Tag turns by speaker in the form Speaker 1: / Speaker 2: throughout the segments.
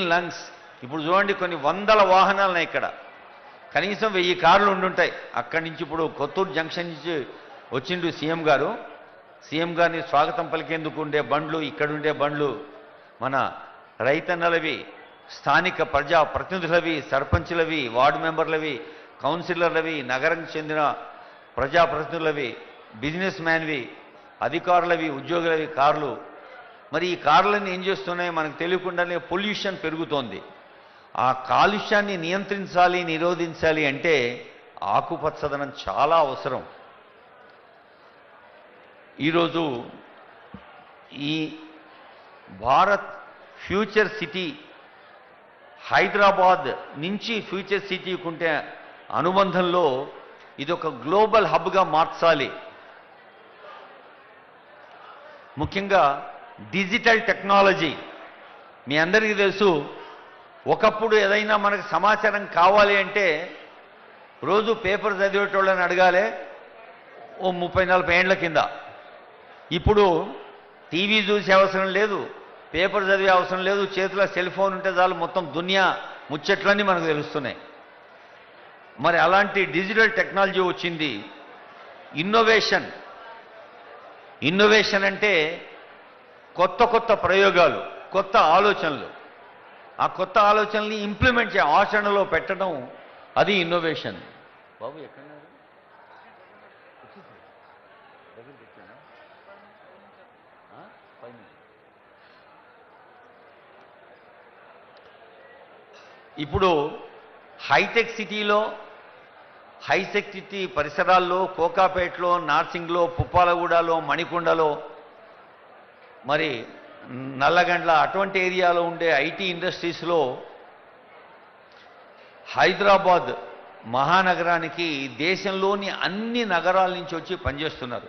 Speaker 1: Clean lungs. ఇప్పుడు చూడండి, కొన్ని వందల వాహనాలు ఉన్నాయి ఇక్కడ, కనీసం 1000 కార్లు ఉండుంటాయి. అక్కడి నుంచి ఇప్పుడు కొత్తూరు జంక్షన్ నుంచి వచ్చిండు సీఎం గారు. సీఎం గారిని స్వాగతం పలికేందుకు ఉండే బండ్లు, ఇక్కడుండే బండ్లు మన రైతన్నలవి, స్థానిక ప్రజా ప్రతినిధులవి, సర్పంచులవి, వార్డు మెంబర్లవి, కౌన్సిలర్లవి, నగరానికి చెందిన ప్రజాప్రతినిధులవి, బిజినెస్ మ్యాన్వి, అధికారులవి, ఉద్యోగులవి కార్లు. మరి ఈ కార్లన్నీ ఏం చేస్తున్నాయి? మనకు తెలియకుండానే పొల్యూషన్ పెరుగుతోంది. ఆ కాలుష్యాన్ని నియంత్రించాలి, నిరోధించాలి అంటే ఆకుపచ్చదనం చాలా అవసరం. ఈరోజు ఈ భారత్ ఫ్యూచర్ సిటీ, హైదరాబాద్ నుంచి ఫ్యూచర్ సిటీకి ఉంటే అనుబంధంలో ఇది ఒక గ్లోబల్ హబ్గా మార్చాలి. ముఖ్యంగా డిజిటల్ టెక్నాలజీ. మీ అందరికీ తెలుసు, ఒకప్పుడు ఏదైనా మనకు సమాచారం కావాలి అంటే రోజు పేపర్ చదివేటోళ్ళని అడగాలి, ఓ 30-40 ఏండ్ల కింద. ఇప్పుడు టీవీ చూసే అవసరం లేదు, పేపర్ చదివే అవసరం లేదు, చేతిలో సెల్ ఫోన్ ఉంటే చాలు మొత్తం దునియా ముచ్చట్లన్నీ మనకు తెలుస్తున్నాయి. మరి అలాంటి డిజిటల్ టెక్నాలజీ వచ్చింది. ఇన్నోవేషన్ అంటే కొత్త కొత్త ప్రయోగాలు, కొత్త ఆలోచనలు. ఆ కొత్త ఆలోచనల్ని ఇంప్లిమెంట్ ఆచరణలో పెట్టడం, అది ఇన్నోవేషన్. బాబు ఎక్కడ ఇప్పుడు హైటెక్ సిటీలో, హైటెక్ సిటీ పరిసరాల్లో, కోకాపేటలో, నార్సింగ్లో, పుప్పాలగూడలో, మణికొండలో, మరి నల్లగండ్ల అటువంటి ఏరియాలో ఉండే ఐటీ ఇండస్ట్రీస్లో హైదరాబాద్ మహానగరానికి దేశంలోని అన్ని నగరాల నుంచి వచ్చి పనిచేస్తున్నారు.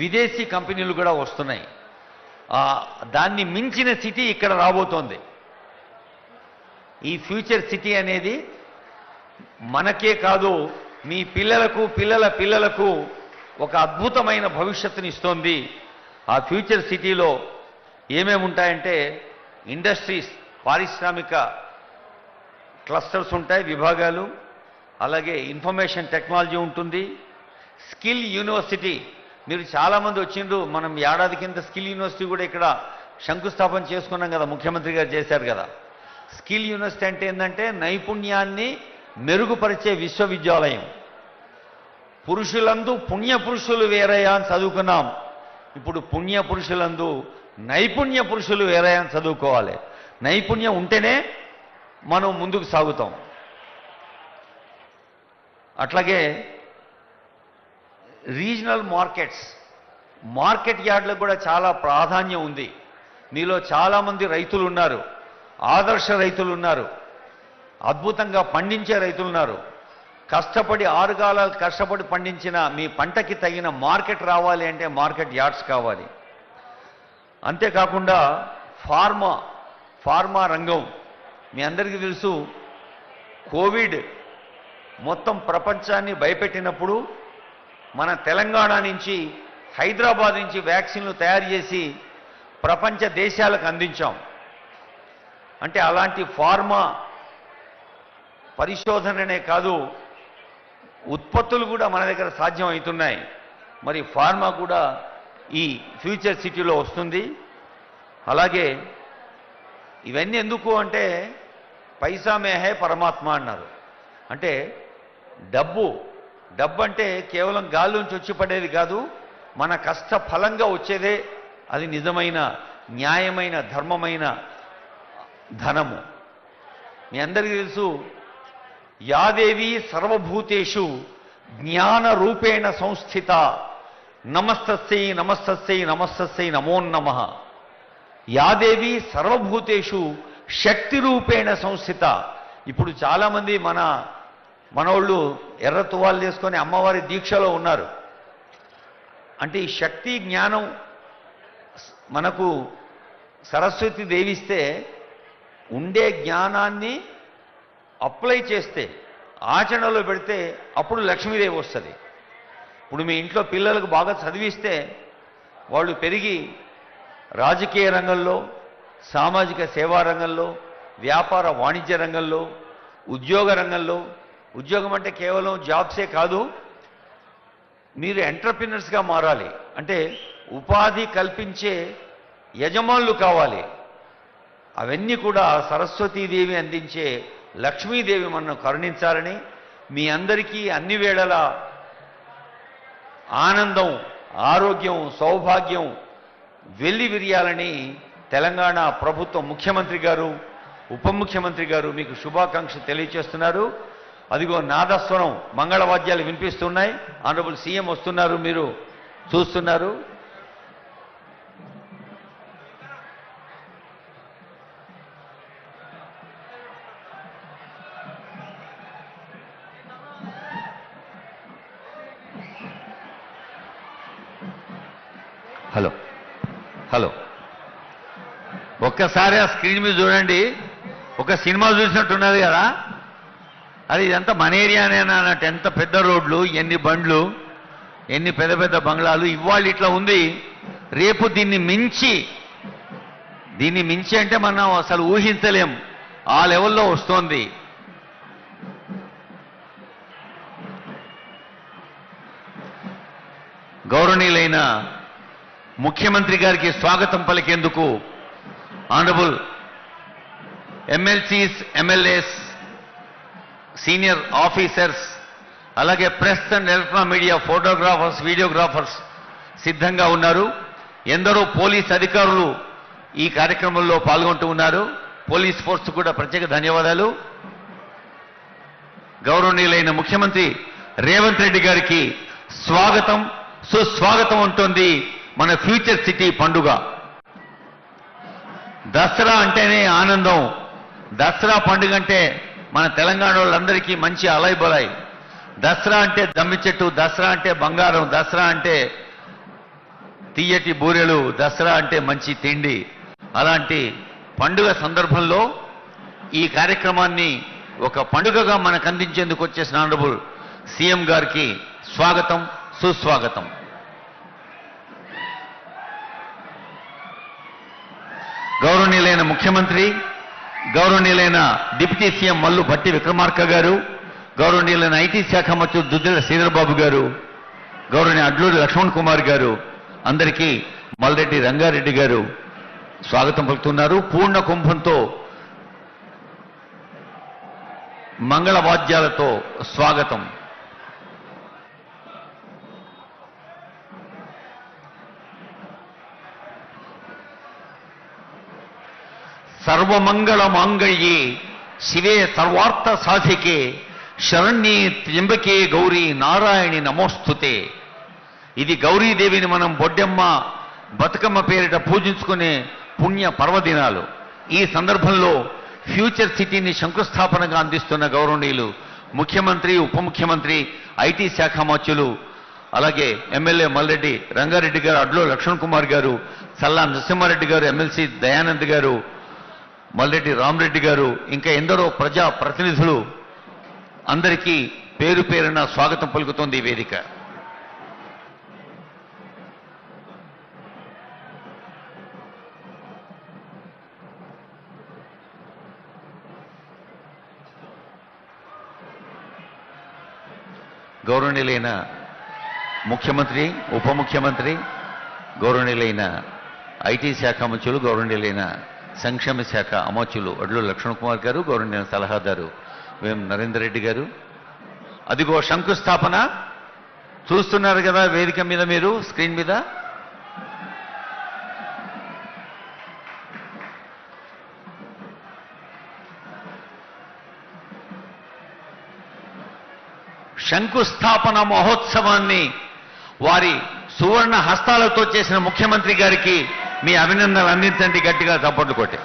Speaker 1: విదేశీ కంపెనీలు కూడా వస్తున్నాయి. దాన్ని మించిన సిటీ ఇక్కడ రాబోతోంది. ఈ ఫ్యూచర్ సిటీ అనేది మనకే కాదు, మీ పిల్లలకు, పిల్లల పిల్లలకు ఒక అద్భుతమైన భవిష్యత్తుని ఇస్తోంది. ఆ ఫ్యూచర్ సిటీలో ఏమేమి ఉంటాయంటే ఇండస్ట్రీస్, పారిశ్రామిక క్లస్టర్స్ ఉంటాయి, విభాగాలు. అలాగే ఇన్ఫర్మేషన్ టెక్నాలజీ ఉంటుంది. స్కిల్ యూనివర్సిటీ, మీరు చాలామంది వచ్చిండ్రు. మనం ఏడాది కింద స్కిల్ యూనివర్సిటీ కూడా ఇక్కడ శంకుస్థాపన చేసుకున్నాం కదా, ముఖ్యమంత్రి గారు చేశారు కదా. స్కిల్ యూనివర్సిటీ అంటే ఏంటంటే నైపుణ్యాన్ని మెరుగుపరిచే విశ్వవిద్యాలయం. పురుషులందు పుణ్యపురుషులు వేరయ్యా అని చదువుకున్నాం. ఇప్పుడు పుణ్యపురుషులందు నైపుణ్య పురుషులు వేరయ్యా అని చదువుకోవాలి. నైపుణ్యం ఉంటేనే మనం ముందుకు సాగుతాం. అట్లాగే రీజనల్ మార్కెట్ యార్డ్లకు కూడా చాలా ప్రాధాన్యం ఉంది. మీలో చాలామంది రైతులు ఉన్నారు, ఆదర్శ రైతులు ఉన్నారు, అద్భుతంగా పండించే రైతులు ఉన్నారు. కష్టపడి 6 కాలాలు కష్టపడి పండించిన మీ పంటకి తగిన మార్కెట్ రావాలి అంటే మార్కెట్ యార్డ్స్ కావాలి. అంతేకాకుండా ఫార్మా రంగం, మీ అందరికీ తెలుసు, కోవిడ్ మొత్తం ప్రపంచాన్ని భయపెట్టినప్పుడు మన తెలంగాణ నుంచి, హైదరాబాద్ నుంచి వ్యాక్సిన్లు తయారు చేసి ప్రపంచ దేశాలకు అందించాం. అంటే అలాంటి ఫార్మా పరిశోధననే కాదు, ఉత్పత్తులు కూడా మన దగ్గర సాధ్యం అవుతున్నాయి. మరి ఫార్మా కూడా ఈ ఫ్యూచర్ సిటీలో వస్తుంది. అలాగే ఇవన్నీ ఎందుకు అంటే పైసా మే హై పరమాత్మ అన్నారు. అంటే డబ్బు అంటే కేవలం గాల్లోంచి వచ్చి పడేది కాదు, మన కష్ట ఫలంగా వచ్చేదే అది నిజమైన, న్యాయమైన, ధర్మమైన ధనము. మీ అందరికీ తెలుసు, యాదేవి సర్వభూతేషు జ్ఞాన రూపేణ సంస్థిత, నమస్తస్యై నమస్తస్యై నమస్తస్యై నమో నమః. యాదేవి సర్వభూతేషు శక్తి రూపేణ సంస్థిత. ఇప్పుడు చాలామంది మనోళ్ళు ఎర్ర తువాలు చేసుకొని అమ్మవారి దీక్షలో ఉన్నారు. అంటే ఈ శక్తి జ్ఞానం మనకు సరస్వతి దేవిస్తే, ఉండే జ్ఞానాన్ని అప్లై చేస్తే, ఆచరణలో పెడితే అప్పుడు లక్ష్మీదేవి వస్తుంది. ఇప్పుడు మీ ఇంట్లో పిల్లలకు బాగా చదివిస్తే వాళ్ళు పెరిగి రాజకీయ రంగంలో, సామాజిక సేవా రంగంలో, వ్యాపార వాణిజ్య రంగంలో, ఉద్యోగ రంగంలో, ఉద్యోగం అంటే కేవలం జాబ్సే కాదు, మీరు ఎంటర్‌ప్రెన్యూర్స్‌గా మారాలి. అంటే ఉపాధి కల్పించే యజమానులు కావాలి. అవన్నీ కూడా సరస్వతీదేవి అందించే లక్ష్మీదేవి మనను కరుణించాలని, మీ అందరికీ అన్ని వేళలా ఆనందం, ఆరోగ్యం, సౌభాగ్యం వెల్లివిరియాలని తెలంగాణ ప్రభుత్వం ముఖ్యమంత్రి గారు, ఉప ముఖ్యమంత్రి గారు మీకు శుభాకాంక్షలు తెలియజేస్తున్నారు. అదిగో నాదస్వరం మంగళవాద్యాలు వినిపిస్తున్నాయి. ఆనరబుల్ సీఎం వస్తున్నారు, మీరు చూస్తున్నారు. హలో హలో ఒక్కసారి ఆ స్క్రీన్ మీద చూడండి. ఒక సినిమా చూసినట్టున్నది కదా. అది ఇదంతా మన ఏరియానేనా అన్నట్టు. ఎంత పెద్ద రోడ్లు, ఎన్ని బండ్లు, ఎన్ని పెద్ద పెద్ద బంగ్లాలు. ఇవాళ ఇట్లా ఉంది, రేపు దీన్ని మించి అంటే మనం అసలు ఊహించలేం. ఆ లెవెల్లో వస్తోంది. గౌరవనీయులైన ముఖ్యమంత్రి గారికి స్వాగతం పలికేందుకు honourable MLCs, MLAs, senior officers, అలాగే press and electronic media, photographers, videographers సిద్ధంగా ఉన్నారు. ఎందరో పోలీస్ అధికారులు ఈ కార్యక్రమంలో పాల్గొంటూ ఉన్నారు. పోలీస్ ఫోర్స్ కూడా ప్రత్యేక ధన్యవాదాలు. గౌరవనీయులైన ముఖ్యమంత్రి రేవంత్ రెడ్డి గారికి స్వాగతం, సుస్వాగతం ఉంటుంది మన ఫ్యూచర్ సిటీ పండుగ. దసరా అంటేనే ఆనందం. దసరా పండుగ అంటే మన తెలంగాణ వాళ్ళందరికీ మంచి అలైబొలై. దసరా అంటే దమ్మి చెట్టు, దసరా అంటే బంగారం, దసరా అంటే తీయటి బూరెలు, దసరా అంటే మంచి తిండి. అలాంటి పండుగ సందర్భంలో ఈ కార్యక్రమాన్ని ఒక పండుగగా మనకు అందించేందుకు వచ్చేసిన ఆనరబుల్ సీఎం గారికి స్వాగతం, సుస్వాగతం. గౌరవనీయులైన ముఖ్యమంత్రి, గౌరవనీయులైన డిప్యూటీ సీఎం మల్లు భట్టి విక్రమార్క గారు, గౌరవనీయులైన ఐటీ శాఖ మంత్రి దుద్దిల శ్రీధర్బాబు గారు, గౌరవనీయ అడ్లూరి లక్ష్మణ్ కుమార్ గారు, అందరికీ మల్రెడ్డి రంగారెడ్డి గారు స్వాగతం పలుకుతున్నారు. పూర్ణ కుంభంతో, మంగళ వాద్యాలతో స్వాగతం. సర్వమంగళ మాంగళ్యే శివే సర్వార్థ సాధికే శరణ్యే త్ర్యంబకే గౌరీ నారాయణి నమోస్తుతే. ఇది గౌరీదేవిని మనం బొడ్డెమ్మ, బతుకమ్మ పేరిట పూజించుకునే పుణ్య పర్వదినాలు. ఈ సందర్భంలో ఫ్యూచర్ సిటీని శంకుస్థాపనగా అందిస్తున్న గౌరవనీయులు ముఖ్యమంత్రి, ఉప ముఖ్యమంత్రి, ఐటీ శాఖ మంత్రులు, అలాగే ఎమ్మెల్యే మల్రెడ్డి రంగారెడ్డి గారు, అడ్లూరి లక్ష్మణ్ కుమార్ గారు, సల్లా నరసింహారెడ్డి గారు, ఎమ్మెల్సీ దయానంద్ గారు, మల్రెడ్డి రామరెడ్డి గారు, ఇంకా ఎందరో ప్రజా ప్రతినిధులు, అందరికీ పేరు పేరున స్వాగతం పలుకుతోంది ఈ వేదిక. గౌరవనీయులైన ముఖ్యమంత్రి, ఉప ముఖ్యమంత్రి, గౌరవనీయులైన ఐటీ శాఖ మంత్రులు, గౌరవనీయులైన సంక్షేమ శాఖ అమర్చులు అడ్లూరి లక్ష్మణ్ కుమార్ గారు, గౌరవనీయ సలహాదారు వేం నరేందర్ రెడ్డి గారు. అదిగో శంకుస్థాపన చూస్తున్నారు కదా వేదిక మీద, మీరు స్క్రీన్ మీద. శంకుస్థాపన మహోత్సవాన్ని వారి సువర్ణ హస్తాలతో చేసిన ముఖ్యమంత్రి గారికి మీ అభినందనలు అందించండి, గట్టిగా చప్పట్లు కొట్టి.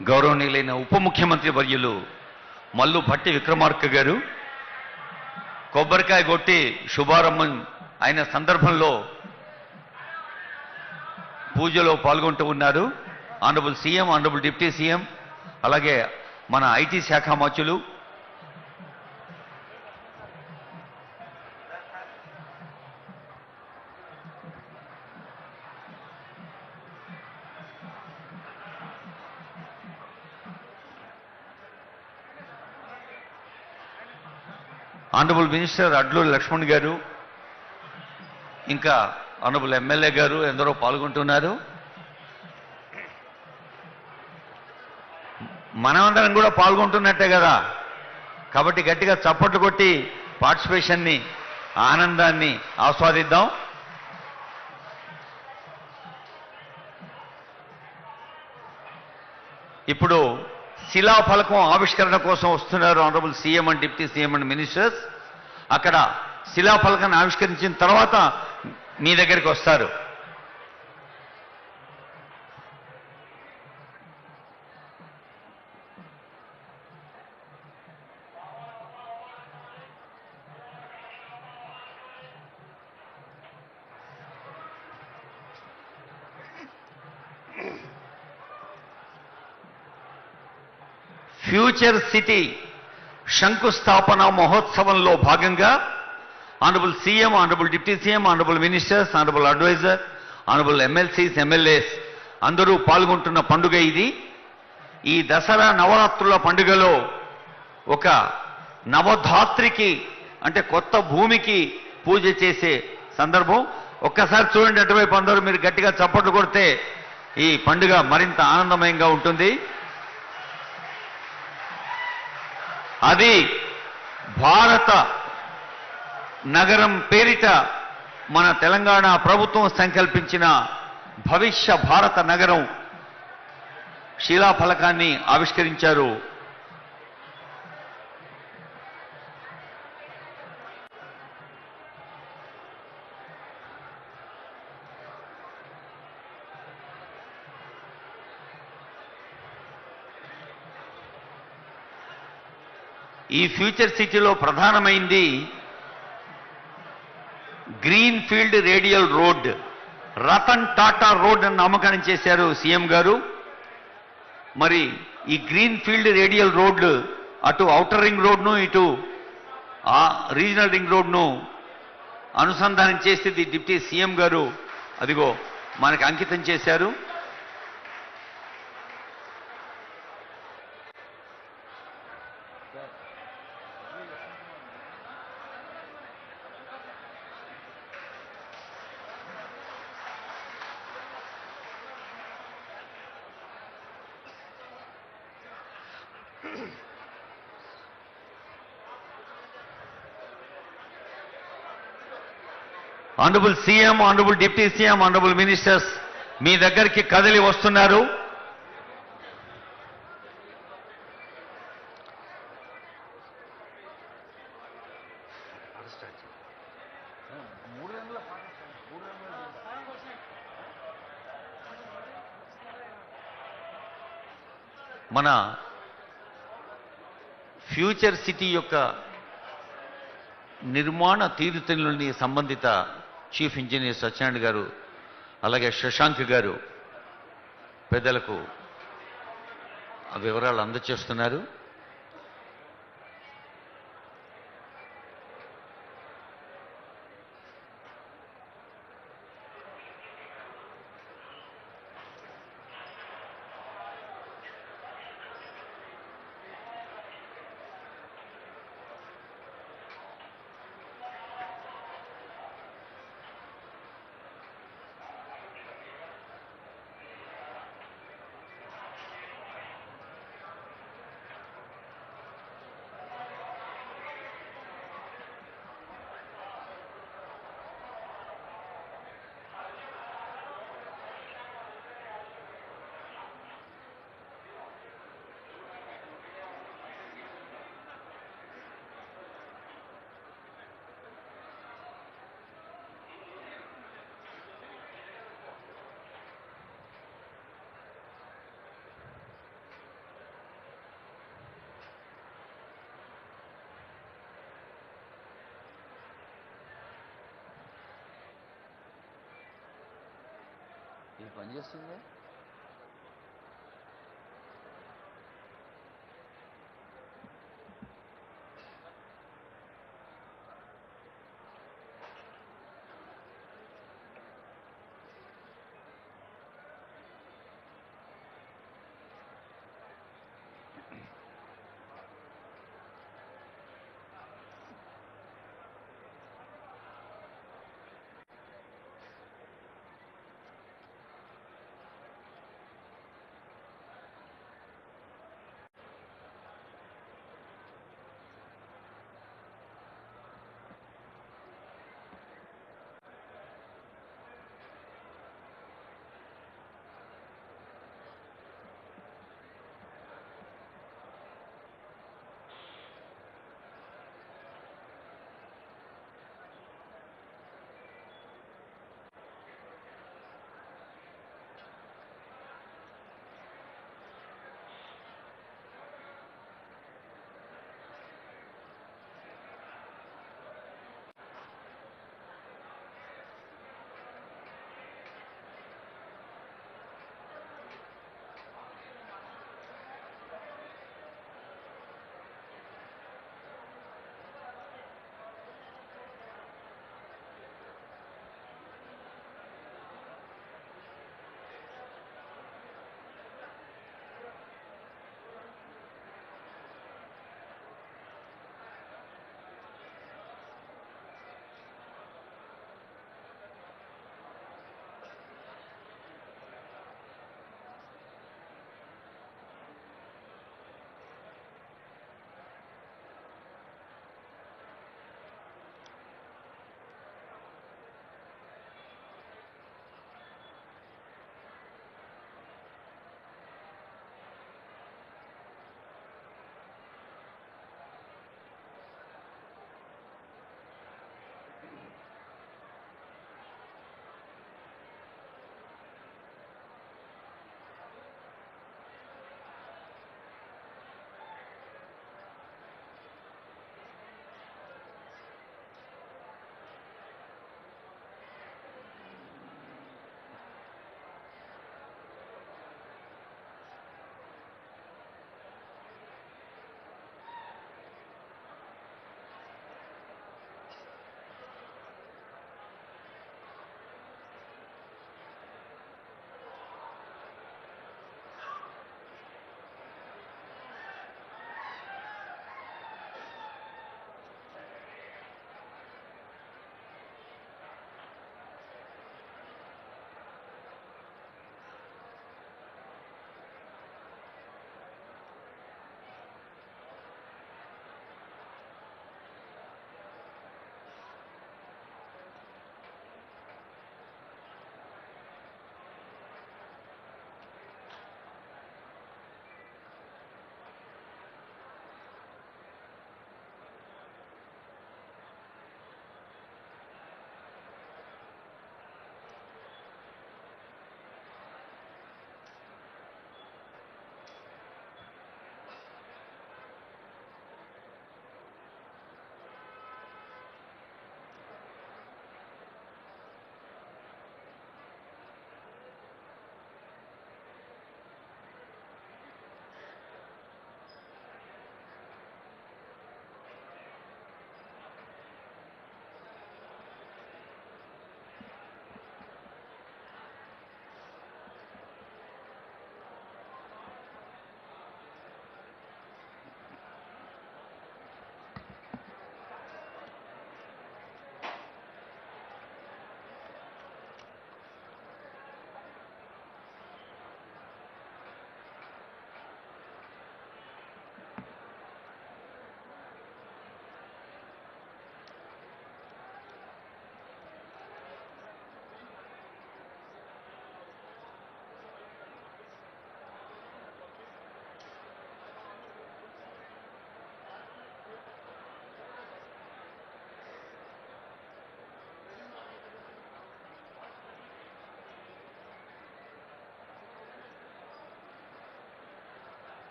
Speaker 1: గౌరవనీయులైన ఉప ముఖ్యమంత్రి వర్యులు మల్లు భట్టి విక్రమార్క గారు కొబ్బరికాయ కొట్టి శుభారంభం అయిన సందర్భంలో పూజలో పాల్గొంటూ ఉన్నారు. Honourable CM, honourable deputy CM, అలాగే మన ఐటీ శాఖ మంత్రులు, ఆనరబుల్ మినిస్టర్ అడ్లూరి లక్ష్మణ్ గారు, ఇంకా ఆనరబుల్ ఎమ్మెల్యే గారు ఎందరో పాల్గొంటున్నారు. మనమందరం కూడా పాల్గొంటున్నట్టే కదా, కాబట్టి గట్టిగా చప్పట్లు కొట్టి పార్టిసిపేషన్ని, ఆనందాన్ని ఆస్వాదిద్దాం. ఇప్పుడు శిలాఫలకం ఆవిష్కరణ కోసం వస్తున్నారు honourable CM and deputy CM and ministers. అక్కడ శిలాఫలకాన్ని ఆవిష్కరించిన తర్వాత మీ దగ్గరికి వస్తారు. ఫ్యూచర్ సిటీ శంకుస్థాపన మహోత్సవంలో భాగంగా honourable CM, honourable deputy CM, honourable ministers, honourable advisor, honourable MLCs, MLAs అందరూ పాల్గొంటున్న పండుగ ఇది. ఈ దసరా నవరాత్రుల పండుగలో ఒక నవధాత్రికి అంటే కొత్త భూమికి పూజ చేసే సందర్భం. ఒక్కసారి చూడండి అటువైపు అందరూ, మీరు గట్టిగా చప్పట్లు కొడితే ఈ పండుగ మరింత ఆనందమయంగా ఉంటుంది. అది భారత నగరం పేరిట మన తెలంగాణ ప్రభుత్వం సంకల్పించిన భవిష్య భారత నగరం శిలాఫలకాన్ని ఆవిష్కరించారు. ఈ ఫ్యూచర్ సిటీలో ప్రధానమైంది green field radial road, Ratan Tata road అని నామకరణం చేశారు సీఎం గారు. మరి ఈ గ్రీన్ ఫీల్డ్ రేడియల్ రోడ్ అటు ఔటర్ రింగ్ రోడ్ను, ఇటు రీజనల్ రింగ్ రోడ్ను అనుసంధానం చేసేది డిప్యూటీ సీఎం గారు అదిగో మనకు అంకితం చేశారు. Honourable CM, honourable deputy CM, honourable ministers మీ దగ్గరికి కదిలి వస్తున్నారు. మన ఫ్యూచర్ సిటీ యొక్క నిర్మాణ తీరుతెన్నుల్ని సంబంధిత చీఫ్ ఇంజనీర్ సత్యనారాయణ గారు అలాగే శశాంక్ గారు పెద్దలకు ఆ వివరాలు అందజేస్తున్నారు. పనిచేస్తుంది.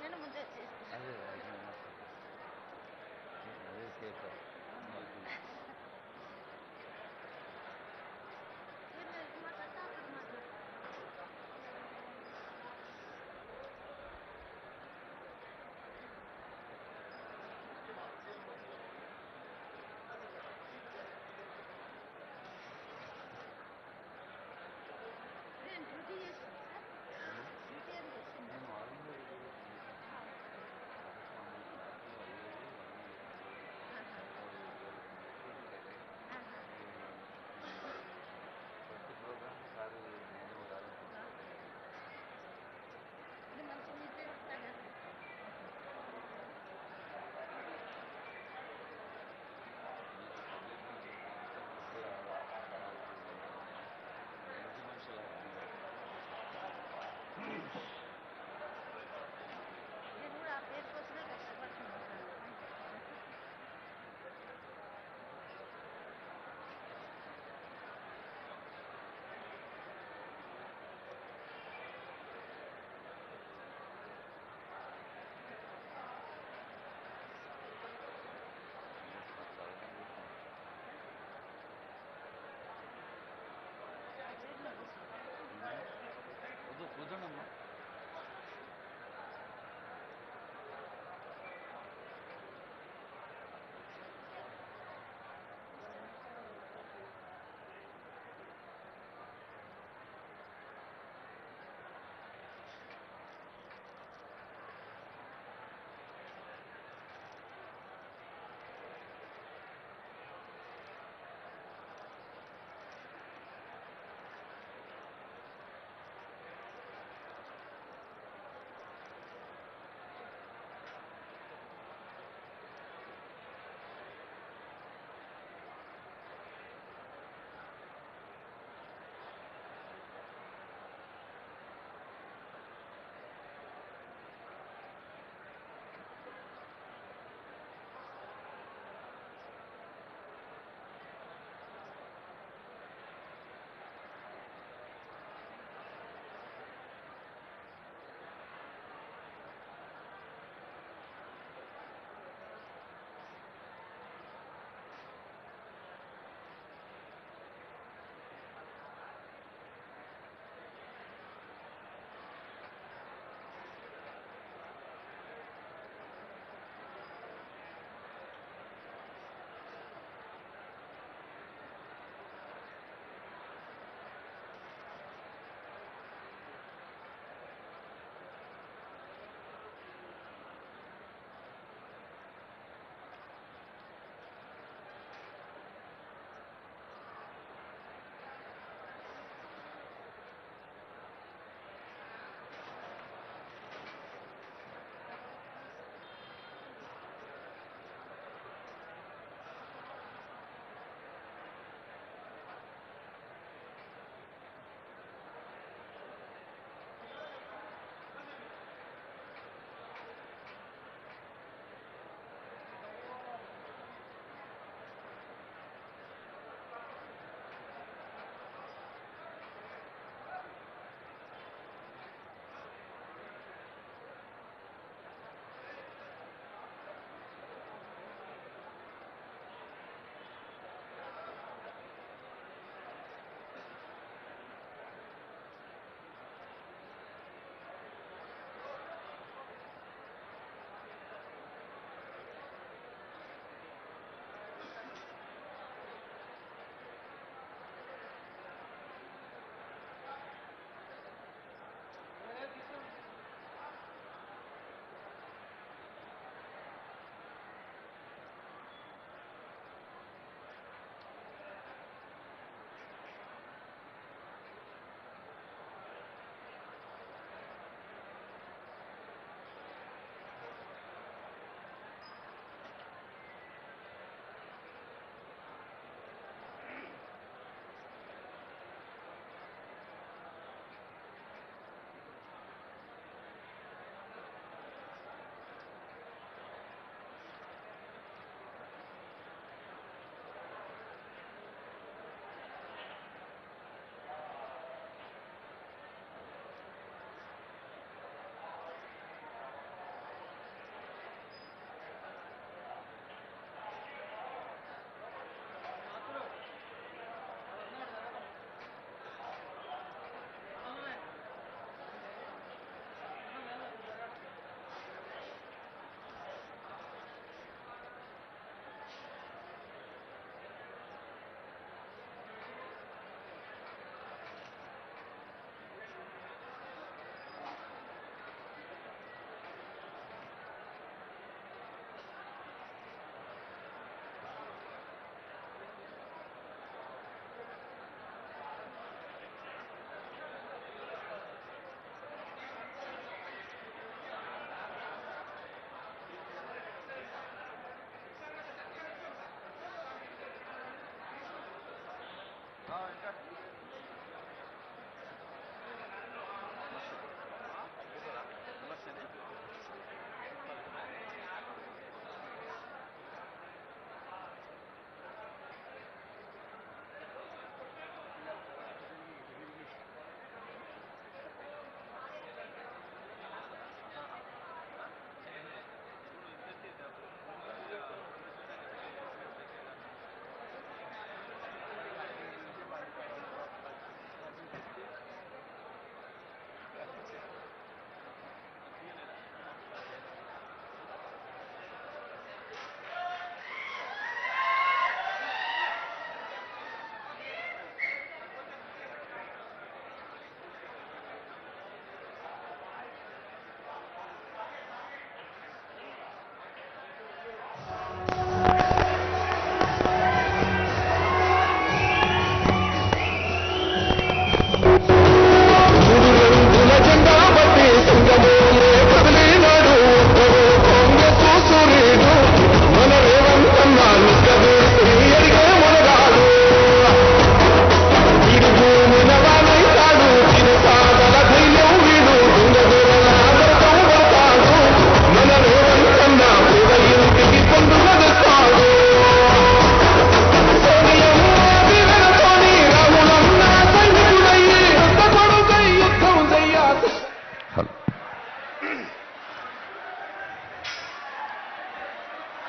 Speaker 2: నేను ముందే చేస్తాను.
Speaker 1: అదే సేఫ్.
Speaker 2: మీరు మాట్లాడతా అప్పుడు మాట్లాడతా. నేను డ్యూటీ చేస్తాను సార్. డ్యూటీ ఏం చేస్తున్నాను. ఆహా.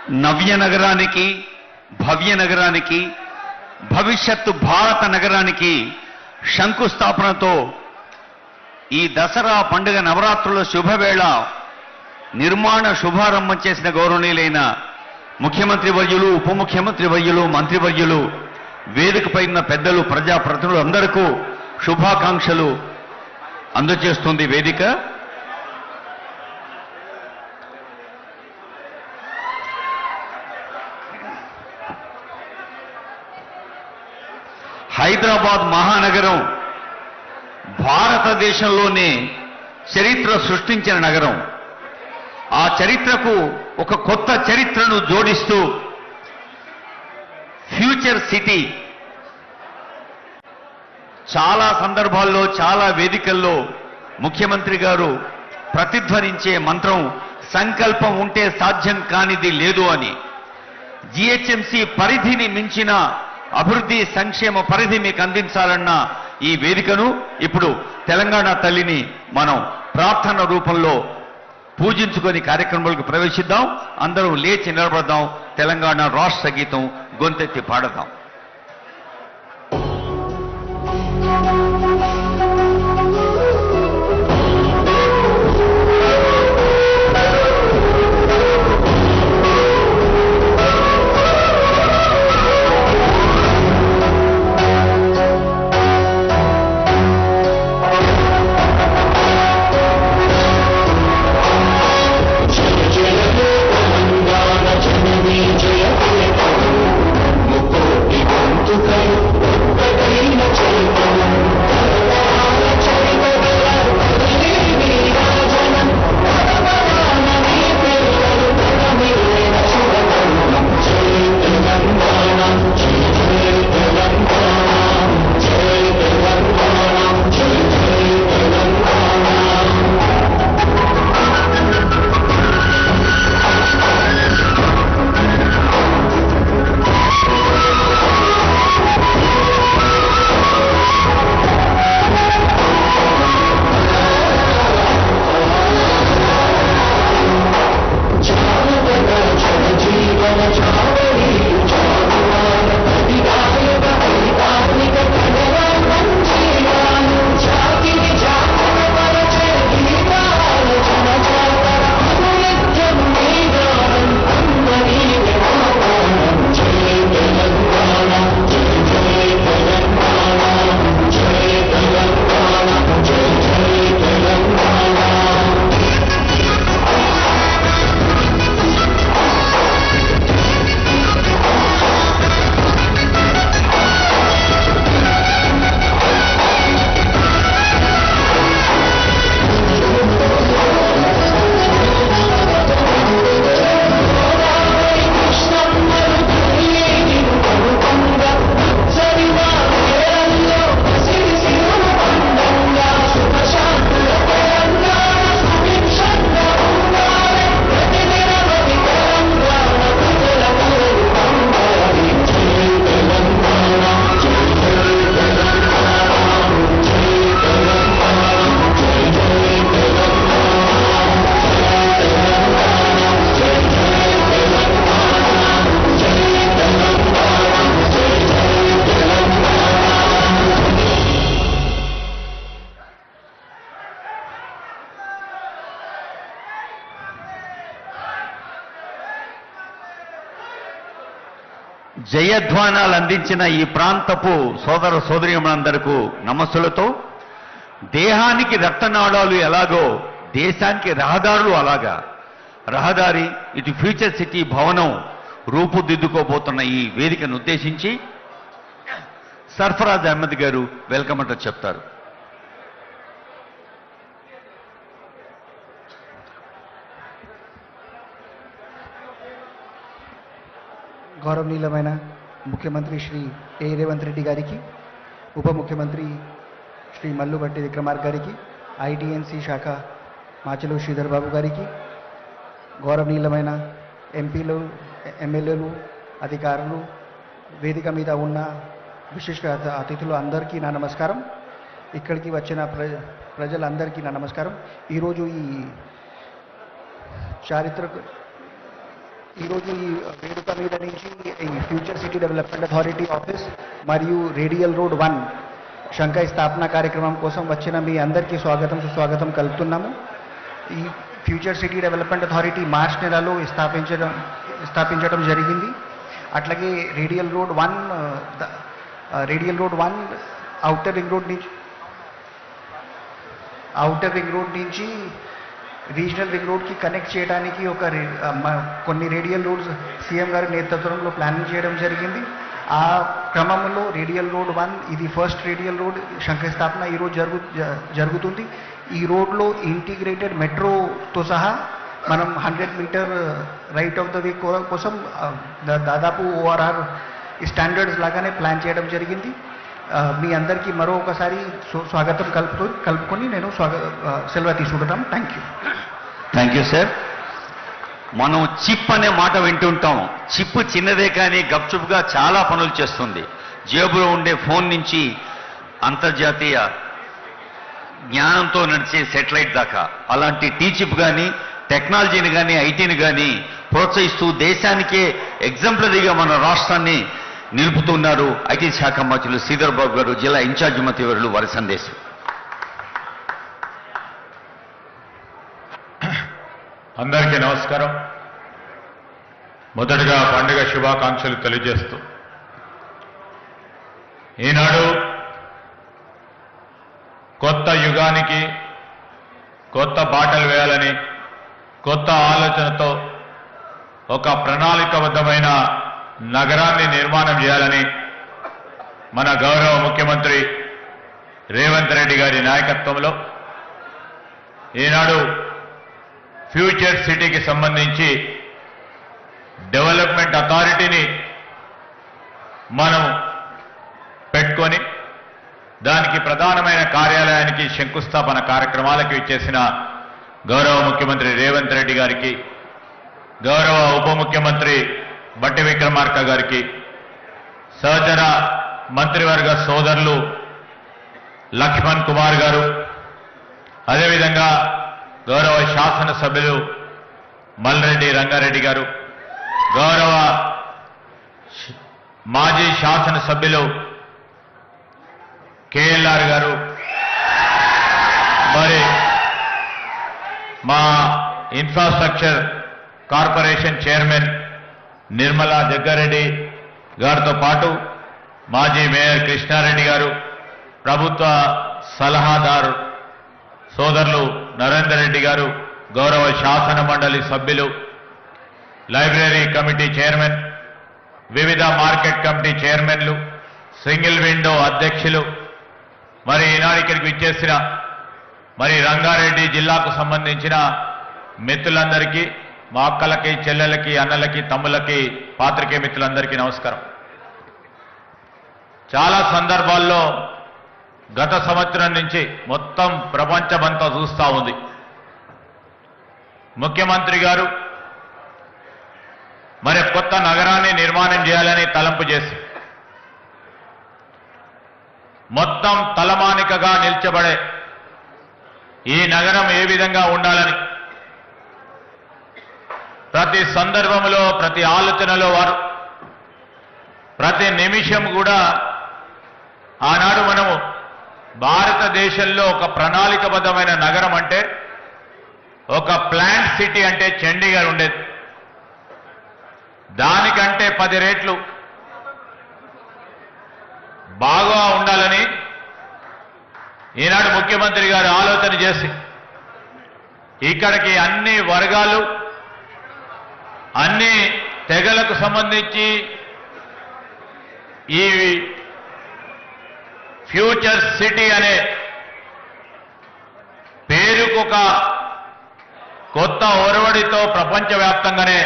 Speaker 1: నవ్య నగరానికి, భవ్య నగరానికి, భవిష్యత్తు భారత నగరానికి శంకుస్థాపనతో ఈ దసరా పండుగ నవరాత్రుల శుభవేళ నిర్మాణ శుభారంభం చేసిన గౌరవనీయులైన ముఖ్యమంత్రి వర్యులు, ఉప ముఖ్యమంత్రి వర్యులు, మంత్రివర్యులు, వేదికపై ఉన్న పెద్దలు, ప్రజాప్రతినిధులు అందరికీ శుభాకాంక్షలు అందజేస్తుంది వేదిక. హైదరాబాద్ మహానగరం భారతదేశంలోనే చరిత్ర సృష్టించిన నగరం. ఆ చరిత్రకు ఒక కొత్త చరిత్రను జోడిస్తూ ఫ్యూచర్ సిటీ చాలా సందర్భాల్లో, చాలా వేదికల్లో ముఖ్యమంత్రి గారు ప్రతిధ్వనించే మంత్రం సంకల్పం ఉంటే సాధ్యం కానిది లేదు అని. జిహెచ్ఎంసీ పరిధిని మించిన అభివృద్ధి సంక్షేమ పరిధి మీకు అందించాలన్న ఈ వేదికను ఇప్పుడు తెలంగాణ తల్లిని మనం ప్రార్థన రూపంలో పూజించుకొని కార్యక్రమాలకు ప్రవేశిద్దాం. అందరూ లేచి నిలబడదాం. తెలంగాణ రాష్ట్ర గీతం గొంతెత్తి పాడదాం. జయధ్వానాలు అందించిన ఈ ప్రాంతపు సోదర సోదరీమణులందరికీ నమస్సులతో, దేహానికి రక్తనాళాలు ఎలాగో దేశానికి రహదారులు అలాగా, రహదారి ఇటు ఫ్యూచర్ సిటీ భవనం రూపుదిద్దుకోబోతున్న ఈ వేదికను ఉద్దేశించి సర్ఫరాజ్ అహ్మద్ గారు వెల్కమ్ అంటూ చెప్తారు.
Speaker 3: గౌరవనీయులమైన ముఖ్యమంత్రి శ్రీ ఏ రేవంత్ రెడ్డి గారికి, ఉప ముఖ్యమంత్రి శ్రీ మల్లుబట్టి విక్రమార్క గారికి, ఐటీఎన్సీ శాఖ మాచెలు శ్రీధర్ బాబు గారికి, గౌరవనీయులమైన ఎంపీలు, ఎమ్మెల్యేలు, అధికారులు, వేదిక మీద ఉన్న విశిష్ట అతిథులు అందరికీ నా నమస్కారం. ఇక్కడికి వచ్చిన ప్రజలందరికీ నా నమస్కారం. ఈరోజు ఈ ఈరోజు ఈ వేడుక మీద నుంచి ఈ future city development authority office మరియు రేడియల్ రోడ్ 1 శంకై స్థాపన కార్యక్రమం కోసం వచ్చిన మీ అందరికీ స్వాగతం సుస్వాగతం కలుపుతున్నాము. ఈ future city development authority March నెలలో స్థాపించడం జరిగింది. అట్లాగే radial road 1 outer ring road నుంచి రీజనల్ రింగ్ రోడ్కి కనెక్ట్ చేయడానికి కొన్ని రేడియల్ రోడ్స్ సీఎం గారి నేతృత్వంలో ప్లానింగ్ చేయడం జరిగింది. ఆ క్రమంలో రేడియల్ రోడ్ 1 ఇది ఫస్ట్ రేడియల్ రోడ్ శంకుస్థాపన ఈరోజు జరుగుతుంది. ఈ రోడ్లో ఇంటిగ్రేటెడ్ మెట్రోతో సహా మనం 100 meter right of the way కోసం దాదాపు ఓఆర్ఆర్ స్టాండర్డ్స్ లాగానే ప్లాన్ చేయడం జరిగింది. మీ అందరికీ మరొకసారి స్వాగతం కలుపుకొని నేను సెలవు తీసుకుంటున్నాం.
Speaker 1: Thank you sir. మనం చిప్ అనే మాట వింటుంటాం. చిప్ చిన్నదే కానీ గప్చుప్గా చాలా పనులు చేస్తుంది. జేబులో ఉండే ఫోన్ నుంచి అంతర్జాతీయ జ్ఞానంతో నడిచే సెటిలైట్ దాకా అలాంటి టీ చిప్ కానీ టెక్నాలజీని కానీ ఐటీని కానీ ప్రోత్సహిస్తూ దేశానికే ఎగ్జాంపులరీగా మన రాష్ట్రాన్ని నిలుపుతున్నారు ఐటీ శాఖ మంత్రులు శ్రీధర్ బాబు గారు, జిల్లా ఇన్ఛార్జి మంత్రివర్యులు. వారి సందేశం.
Speaker 4: అందరికీ నమస్కారం. మొదటగా పండుగ శుభాకాంక్షలు తెలియజేస్తూ ఈనాడు కొత్త యుగానికి కొత్త బాటలు వేయాలని కొత్త ఆలోచనతో ఒక ప్రణాళికబద్ధమైన నగరాన్ని నిర్మాణం చేయాలని మన గౌరవ ముఖ్యమంత్రి రేవంత్ రెడ్డి గారి నాయకత్వంలో ఈనాడు ఫ్యూచర్ సిటీకి సంబంధించి డెవలప్మెంట్ అథారిటీని మనం పెట్టుకొని దానికి ప్రధానమైన కార్యాలయానికి శంకుస్థాపన కార్యక్రమాలకు ఇచ్చేసిన గౌరవ ముఖ్యమంత్రి రేవంత్ రెడ్డి గారికి, గౌరవ ఉప ముఖ్యమంత్రి బట్టి విక్రమార్క గారికి, సహచర మంత్రివర్గ సోదరులు లక్ష్మణ్ కుమార్ గారు, అదేవిధంగా గౌరవ శాసనసభ్యులు మల్రెడ్డి రంగారెడ్డి గారు, గౌరవ మాజీ శాసనసభ్యులు కేఎల్ఆర్ గారు, మరి మా infrastructure corporation chairman Nirmala Jaggareddy గారితో పాటు మాజీ మేయర్ కృష్ణారెడ్డి గారు, ప్రభుత్వ సలహాదారు సోదరులు నరేందర్ రెడ్డి గారు, గౌరవ శాసన మండలి సభ్యులు, లైబ్రరీ కమిటీ చైర్మన్, వివిధ మార్కెట్ కమిటీ చైర్మన్లు, సింగిల్ విండో అధ్యక్షులు, మరి ఈనాడు ఇక్కడికి విచ్చేసిన మరి రంగారెడ్డి జిల్లాకు సంబంధించిన మిత్రులందరికీ, మా అక్కలకి, చెల్లెలకి, అన్నలకి, తమ్ములకి, పాత్రికేయ మిత్రులందరికీ నమస్కారం. చాలా సందర్భాల్లో గత సంవత్సరం నుంచి మొత్తం ప్రపంచమంతా చూస్తూ ఉంది. ముఖ్యమంత్రి గారు మరి కొత్త నగరాన్ని నిర్మాణం చేయాలని తలంపు చేసి మొత్తం తలమానికగా నిల్చబడే ఈ నగరం ఏ విధంగా ఉండాలని ప్రతి సందర్భంలో, ప్రతి ఆలోచనలో వారు ప్రతి నిమిషం కూడా ఆనాడు మనము భారతదేశంలో ఒక ప్రణాళికబద్ధమైన నగరం అంటే ఒక ప్లాంట్ సిటీ అంటే చండీగఢ్ ఉండేది. దానికంటే 10 రెట్లు బాగా ఉండాలని ఈనాడు ముఖ్యమంత్రి గారు ఆలోచన చేసి ఇక్కడికి అన్ని వర్గాలు, అన్ని తెగలకు సంబంధించి ఈ ఫ్యూచర్ సిటీ అనే పేరుకొక కొత్త ఒరవడితో ప్రపంచవ్యాప్తంగానే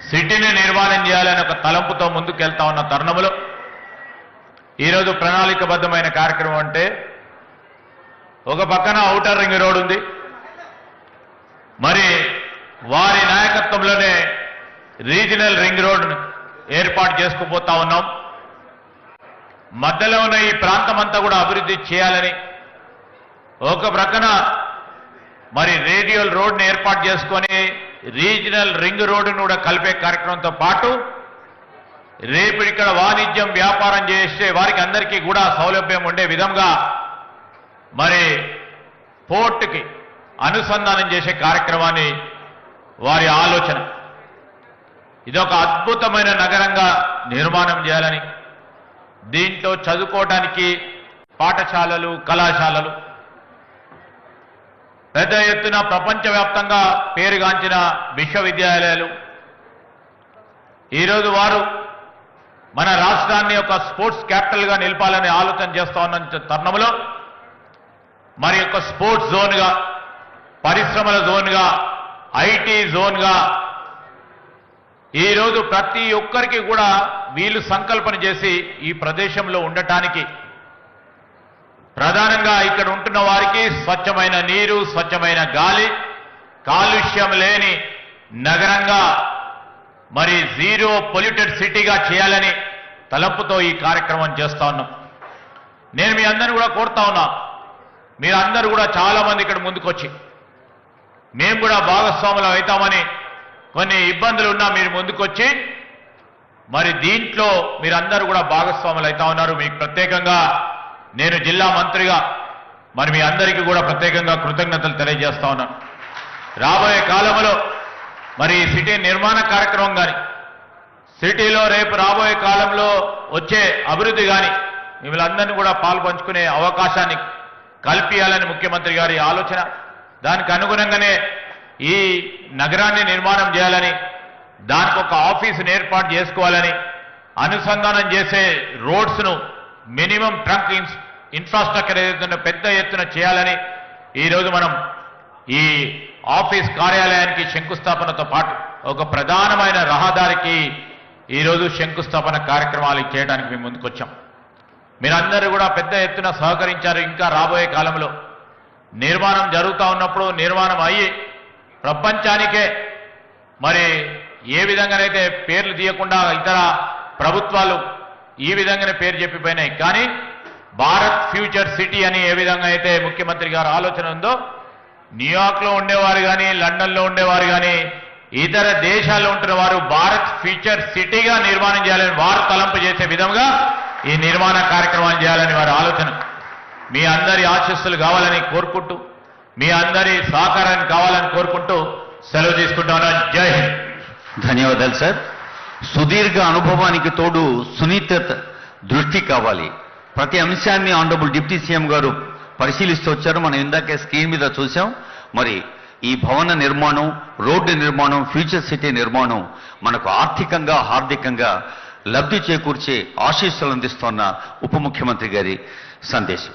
Speaker 4: సిటీని నిర్మాణం చేయాలని ఒక తలంపుతో ముందుకెళ్తా ఉన్న తరుణంలో ఈరోజు ప్రణాళికబద్ధమైన కార్యక్రమం అంటే ఒక పక్కన ఔటర్ రింగ్ రోడ్ ఉంది, మరి వారి నాయకత్వంలోనే రీజనల్ రింగ్ రోడ్ ఏర్పాటు చేసుకుపోతా ఉన్నాం. మధ్యలో ఉన్న ఈ ప్రాంతం అంతా కూడా అభివృద్ధి చేయాలని ఒక ప్రక్కన మరి రేడియల్ రోడ్ని ఏర్పాటు చేసుకొని రీజనల్ రింగ్ రోడ్డును కూడా కలిపే కార్యక్రమంతో పాటు రేపు ఇక్కడ వాణిజ్యం వ్యాపారం చేసే వారికి అందరికీ కూడా సౌలభ్యం ఉండే విధంగా మరి పోర్టుకి అనుసంధానం చేసే కార్యక్రమాన్ని వారి ఆలోచన. ఇదొక అద్భుతమైన నగరంగా నిర్మాణం చేయాలని, దీంట్లో చదువుకోవడానికి పాఠశాలలు, కళాశాలలు, పెద్ద ఎత్తున ప్రపంచవ్యాప్తంగా పేరుగాంచిన విశ్వవిద్యాలయాలు, ఈరోజు వారు మన రాష్ట్రాన్ని ఒక స్పోర్ట్స్ క్యాపిటల్గా నిలపాలని ఆలోచన చేస్తా ఉన్న తరుణంలో మరి ఒక స్పోర్ట్స్ జోన్గా, పరిశ్రమల జోన్గా, ఐటీ జోన్గా ఈరోజు ప్రతి ఒక్కరికి కూడా వీళ్ళు సంకల్పన చేసి ఈ ప్రదేశంలో ఉండటానికి, ప్రధానంగా ఇక్కడ ఉంటున్న వారికి స్వచ్ఛమైన నీరు, స్వచ్ఛమైన గాలి, కాలుష్యం లేని నగరంగా, మరి జీరో పొల్యూటెడ్ సిటీగా చేయాలని తలంపుతో ఈ కార్యక్రమం చేస్తా ఉన్నాం. నేను మీ అందరిని కూడా కోరుతా ఉన్నా, మీరందరూ కూడా చాలా మంది ఇక్కడ ముందుకొచ్చి మేము కూడా భాగస్వాములు అవుతామని, కొన్ని ఇబ్బందులు ఉన్నా మీరు ముందుకొచ్చి మరి దీంట్లో మీరందరూ కూడా భాగస్వాములు అవుతా ఉన్నారు. మీకు ప్రత్యేకంగా నేను జిల్లా మంత్రిగా మరి మీ అందరికీ కూడా ప్రత్యేకంగా కృతజ్ఞతలు తెలియజేస్తా ఉన్నాను. రాబోయే కాలంలో మరి ఈ సిటీ నిర్మాణ కార్యక్రమం కానీ, సిటీలో రేపు రాబోయే కాలంలో వచ్చే అభివృద్ధి కానీ మిమ్మల్ని అందరినీ కూడా పాల్పంచుకునే అవకాశాన్ని కల్పించాలని ముఖ్యమంత్రి గారి ఆలోచన. దానికి అనుగుణంగానే ఈ నగరాన్ని నిర్మాణం చేయాలని, దానికి ఒక ఆఫీసును ఏర్పాటు చేసుకోవాలని, అనుసంధానం చేసే రోడ్స్ను మినిమం ట్రంక్ ఇన్ఫ్రాస్ట్రక్చర్ ఏదైతే పెద్ద ఎత్తున చేయాలని ఈరోజు మనం ఈ ఆఫీస్ కార్యాలయానికి శంకుస్థాపనతో పాటు ఒక ప్రధానమైన రహదారికి ఈరోజు శంకుస్థాపన కార్యక్రమాలు చేయడానికి మేము ముందుకొచ్చాం. మీరందరూ కూడా పెద్ద ఎత్తున సహకరించారు. ఇంకా రాబోయే కాలంలో నిర్మాణం జరుగుతూ ఉన్నప్పుడు నిర్మాణం అయ్యి ప్రపంచానికే మరి ఏ విధంగానైతే పేర్లు తీయకుండా ఇతర ప్రభుత్వాలు ఈ విధంగానే పేరు చెప్పిపోయినాయి, కానీ భారత్ ఫ్యూచర్ సిటీ అని ఏ విధంగా అయితే ముఖ్యమంత్రి గారి ఆలోచన ఉందో, న్యూయార్క్లో ఉండేవారు కానీ, లండన్లో ఉండేవారు కానీ, ఇతర దేశాల్లో ఉంటున్న వారు భారత్ ఫ్యూచర్ సిటీగా నిర్మాణం చేయాలని వారు తలంపు చేసే విధంగా ఈ నిర్మాణ కార్యక్రమాలు చేయాలని వారి ఆలోచన. మీ అందరి ఆశీస్సులు కావాలని కోరుకుంటూ, మీ అందరి సహకారాన్ని కావాలని కోరుకుంటూ సెలవు తీసుకుంటాను. జై హింద్.
Speaker 1: ధన్యవాదాలు సార్. సుదీర్ఘ అనుభవానికి తోడు సున్నిత దృష్టి కావాలి. ప్రతి అంశాన్ని ఆనరబుల్ డిప్యూటీ సీఎం గారు పరిశీలిస్తూ వచ్చారు. మనం ఇందాకే స్క్రీన్ మీద చూసాం. మరి ఈ భవన నిర్మాణం, రోడ్డు నిర్మాణం, ఫ్యూచర్ సిటీ నిర్మాణం మనకు ఆర్థికంగా, హార్దికంగా లబ్ధి చేకూర్చే ఆశీస్సులు అందిస్తున్న ఉప ముఖ్యమంత్రి గారి సందేశం.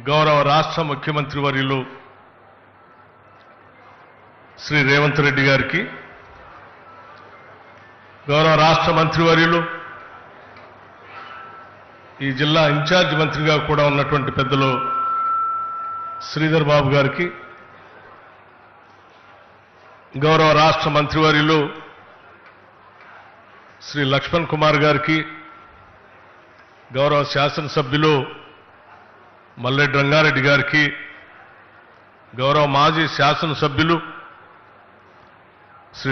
Speaker 5: గౌరవ రాష్ట్ర ముఖ్యమంత్రి వర్యులు శ్రీ రేవంత్ రెడ్డి గారికి, గౌరవ రాష్ట్ర మంత్రివర్యులు, ఈ జిల్లా ఇన్ఛార్జ్ మంత్రిగా కూడా ఉన్నటువంటి పెద్దలు శ్రీధర్ బాబు గారికి, గౌరవ రాష్ట్ర మంత్రివర్యులు శ్రీ లక్ష్మణ్ కుమార్ గారికి, గౌరవ శాసనసభ్యులు మల్లెడ్డి రంగారెడ్డి గారికి, గౌరవ మాజీ శాసనసభ్యులు శ్రీ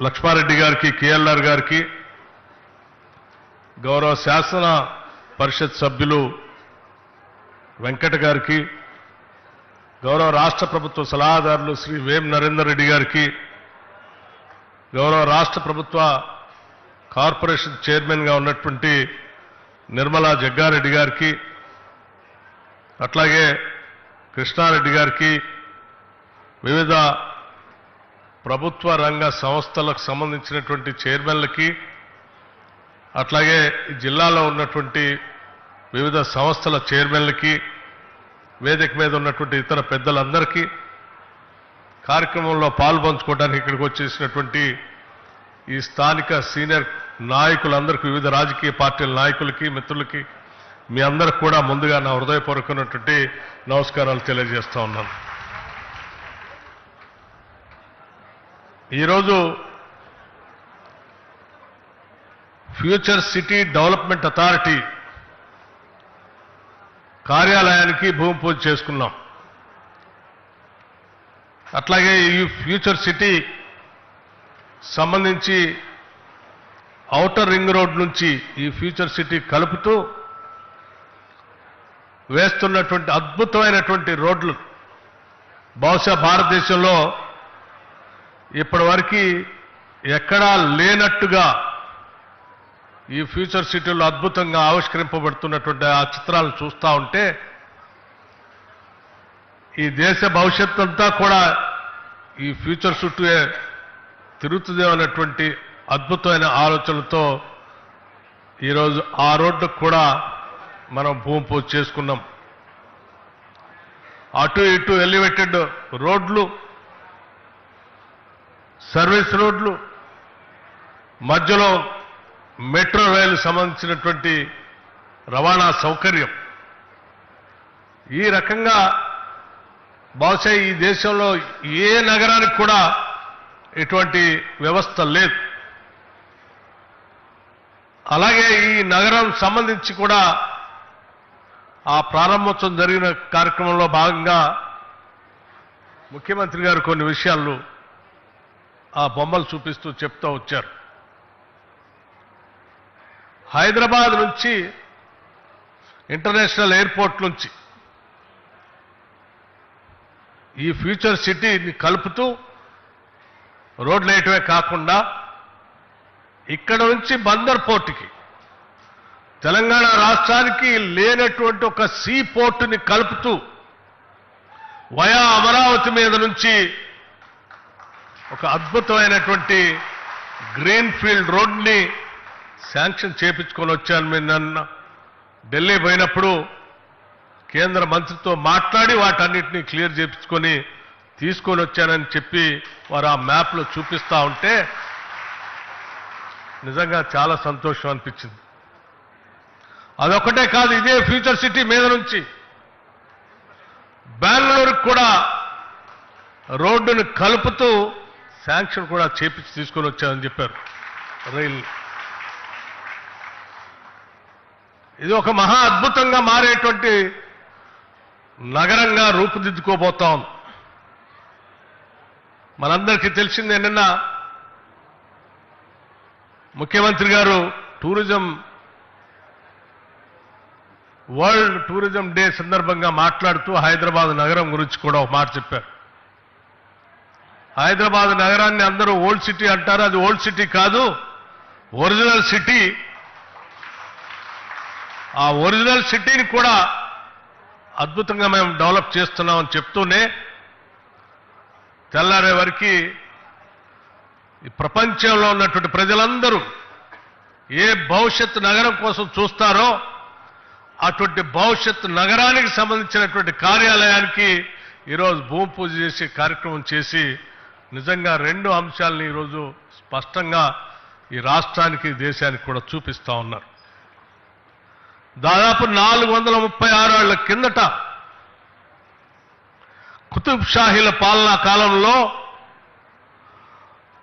Speaker 5: లక్ష్మారెడ్డి గారికి, కేఎల్ఆర్ గారికి, గౌరవ శాసన పరిషత్ సభ్యులు వెంకట గారికి, గౌరవ రాష్ట్ర ప్రభుత్వ సలహాదారులు శ్రీ వేం నరేందర్ రెడ్డి గారికి, గౌరవ రాష్ట్ర ప్రభుత్వ కార్పొరేషన్ చైర్మన్గా ఉన్నటువంటి నిర్మలా జగ్గారెడ్డి గారికి, అట్లాగే కృష్ణారెడ్డి గారికి, వివిధ ప్రభుత్వ రంగ సంస్థలకు సంబంధించినటువంటి చైర్మన్లకి, అట్లాగే ఈ జిల్లాలో ఉన్నటువంటి వివిధ సంస్థల చైర్మన్లకి, వేదిక మీద ఉన్నటువంటి ఇతర పెద్దలందరికీ, కార్యక్రమంలో పాల్పంచుకోవడానికి ఇక్కడికి వచ్చేసినటువంటి ఈ స్థానిక సీనియర్ నాయకులందరికీ, వివిధ రాజకీయ పార్టీల నాయకులకి, మిత్రులకి, మీ అందరికి కూడా ముందుగా నా హృదయపూర్వకమైనటువంటి నమస్కారాలు తెలియజేస్తా ఉన్నాను. ఈరోజు ఫ్యూచర్ సిటీ డెవలప్మెంట్ అథారిటీ కార్యాలయానికి భూమి పూజ చేసుకున్నాం. అట్లాగే ఈ ఫ్యూచర్ సిటీ సంబంధించి ఔటర్ రింగ్ రోడ్ నుంచి ఈ ఫ్యూచర్ సిటీ కలుపుతూ వేస్తున్నటువంటి అద్భుతమైనటువంటి రోడ్లు బహుశా భారతదేశంలో ఇప్పటివరకు ఎక్కడా లేనట్టుగా ఈ ఫ్యూచర్ సిటీలో అద్భుతంగా ఆవిష్కరింపబడుతున్నటువంటి ఆ చిత్రాలను చూస్తూ ఉంటే ఈ దేశ భవిష్యత్తు అంతా కూడా ఈ ఫ్యూచర్ చుట్టూ తిరుగుతుంది అన్నటువంటి అద్భుతమైన ఆలోచనలతో ఈరోజు ఆ రోడ్డుకు కూడా మనం భూమి పూజ చేసుకున్నాం. అటు ఇటు ఎలివేటెడ్ రోడ్లు, సర్వీస్ రోడ్లు, మధ్యలో మెట్రో రైలు సంబంధించినటువంటి రవాణా సౌకర్యం, ఈ రకంగా బహుశా ఈ దేశంలో ఏ నగరానికి కూడా ఇటువంటి వ్యవస్థ లేదు. అలాగే ఈ నగరం సంబంధించి కూడా ఆ ప్రారంభోత్సవం జరిగిన కార్యక్రమంలో భాగంగా ముఖ్యమంత్రి గారు కొన్ని విషయాలు ఆ బొమ్మలు చూపిస్తూ చెప్తూ వచ్చారు. హైదరాబాద్ నుంచి ఇంటర్నేషనల్ ఎయిర్పోర్ట్ నుంచి ఈ ఫ్యూచర్ సిటీని కలుపుతూ రోడ్లు వేయటమే కాకుండా ఇక్కడ నుంచి బందర్ పోర్టుకి తెలంగాణ రాష్ట్రానికి లేనటువంటి ఒక సీ పోర్టుని కలుపుతూ వయా అమరావతి మీద నుంచి ఒక అద్భుతమైనటువంటి గ్రీన్ ఫీల్డ్ రోడ్ని శాంక్షన్ చేపించుకొని వచ్చాను. మీరు నన్ను ఢిల్లీ పోయినప్పుడు కేంద్ర మంత్రితో మాట్లాడి వాటన్నిటినీ క్లియర్ చేపించుకొని తీసుకొని వచ్చానని చెప్పి వారు ఆ మ్యాప్లో చూపిస్తూ ఉంటే నిజంగా చాలా సంతోషం అనిపించింది. అదొకటే కాదు, ఇదే ఫ్యూచర్ సిటీ మీద నుంచి బెంగళూరుకు కూడా రోడ్డును కలుపుతూ శాంక్షన్ కూడా చేపించి తీసుకొని వచ్చారని చెప్పారు. రైలు ఇది ఒక మహా అద్భుతంగా మారేటువంటి నగరంగా రూపుదిద్దుకోబోతా ఉంది. మనందరికీ తెలిసిందే, నిన్న ముఖ్యమంత్రి గారు వరల్డ్ టూరిజం డే సందర్భంగా మాట్లాడుతూ హైదరాబాద్ నగరం గురించి కూడా ఒక మాట చెప్పారు. హైదరాబాద్ నగరాన్ని అందరూ ఓల్డ్ సిటీ అంటారు, అది ఓల్డ్ సిటీ కాదు, ఒరిజినల్ సిటీ. ఆ ఒరిజినల్ సిటీని కూడా అద్భుతంగా మేము డెవలప్ చేస్తున్నామని చెప్తూనే తెల్లారే వరకు ఈ ప్రపంచంలో ఉన్నటువంటి ప్రజలందరూ ఏ భవిష్యత్ నగరం కోసం చూస్తారో అటువంటి భవిష్యత్ నగరానికి సంబంధించినటువంటి కార్యాలయానికి ఈరోజు భూమి పూజ చేసి కార్యక్రమం చేసి నిజంగా రెండు అంశాలని ఈరోజు స్పష్టంగా ఈ రాష్ట్రానికి దేశానికి కూడా చూపిస్తా ఉన్నారు. దాదాపు 436 ఏళ్ల కిందట కుతుబ్ షాహీల పాలనా కాలంలో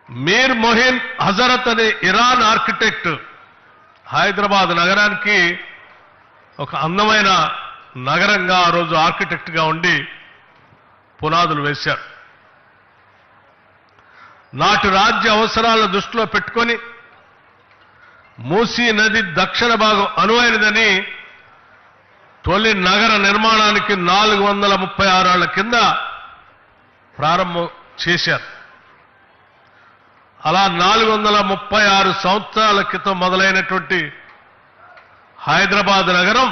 Speaker 5: మీర్ మొహిన్ హజరత్ అనే ఇరాన్ ఆర్కిటెక్ట్ హైదరాబాద్ నగరానికి ఒక అందమైన నగరంగా ఆ రోజు ఆర్కిటెక్ట్గా ఉండి పునాదులు వేశారు. నాటి రాజ్య అవసరాలను దృష్టిలో పెట్టుకొని మూసీ నది దక్షిణ భాగం అనువైనదని తొలి నగర నిర్మాణానికి 436 ఏళ్ల కింద ప్రారంభం చేశారు. అలా 436 సంవత్సరాల క్రితం మొదలైనటువంటి హైదరాబాద్ నగరం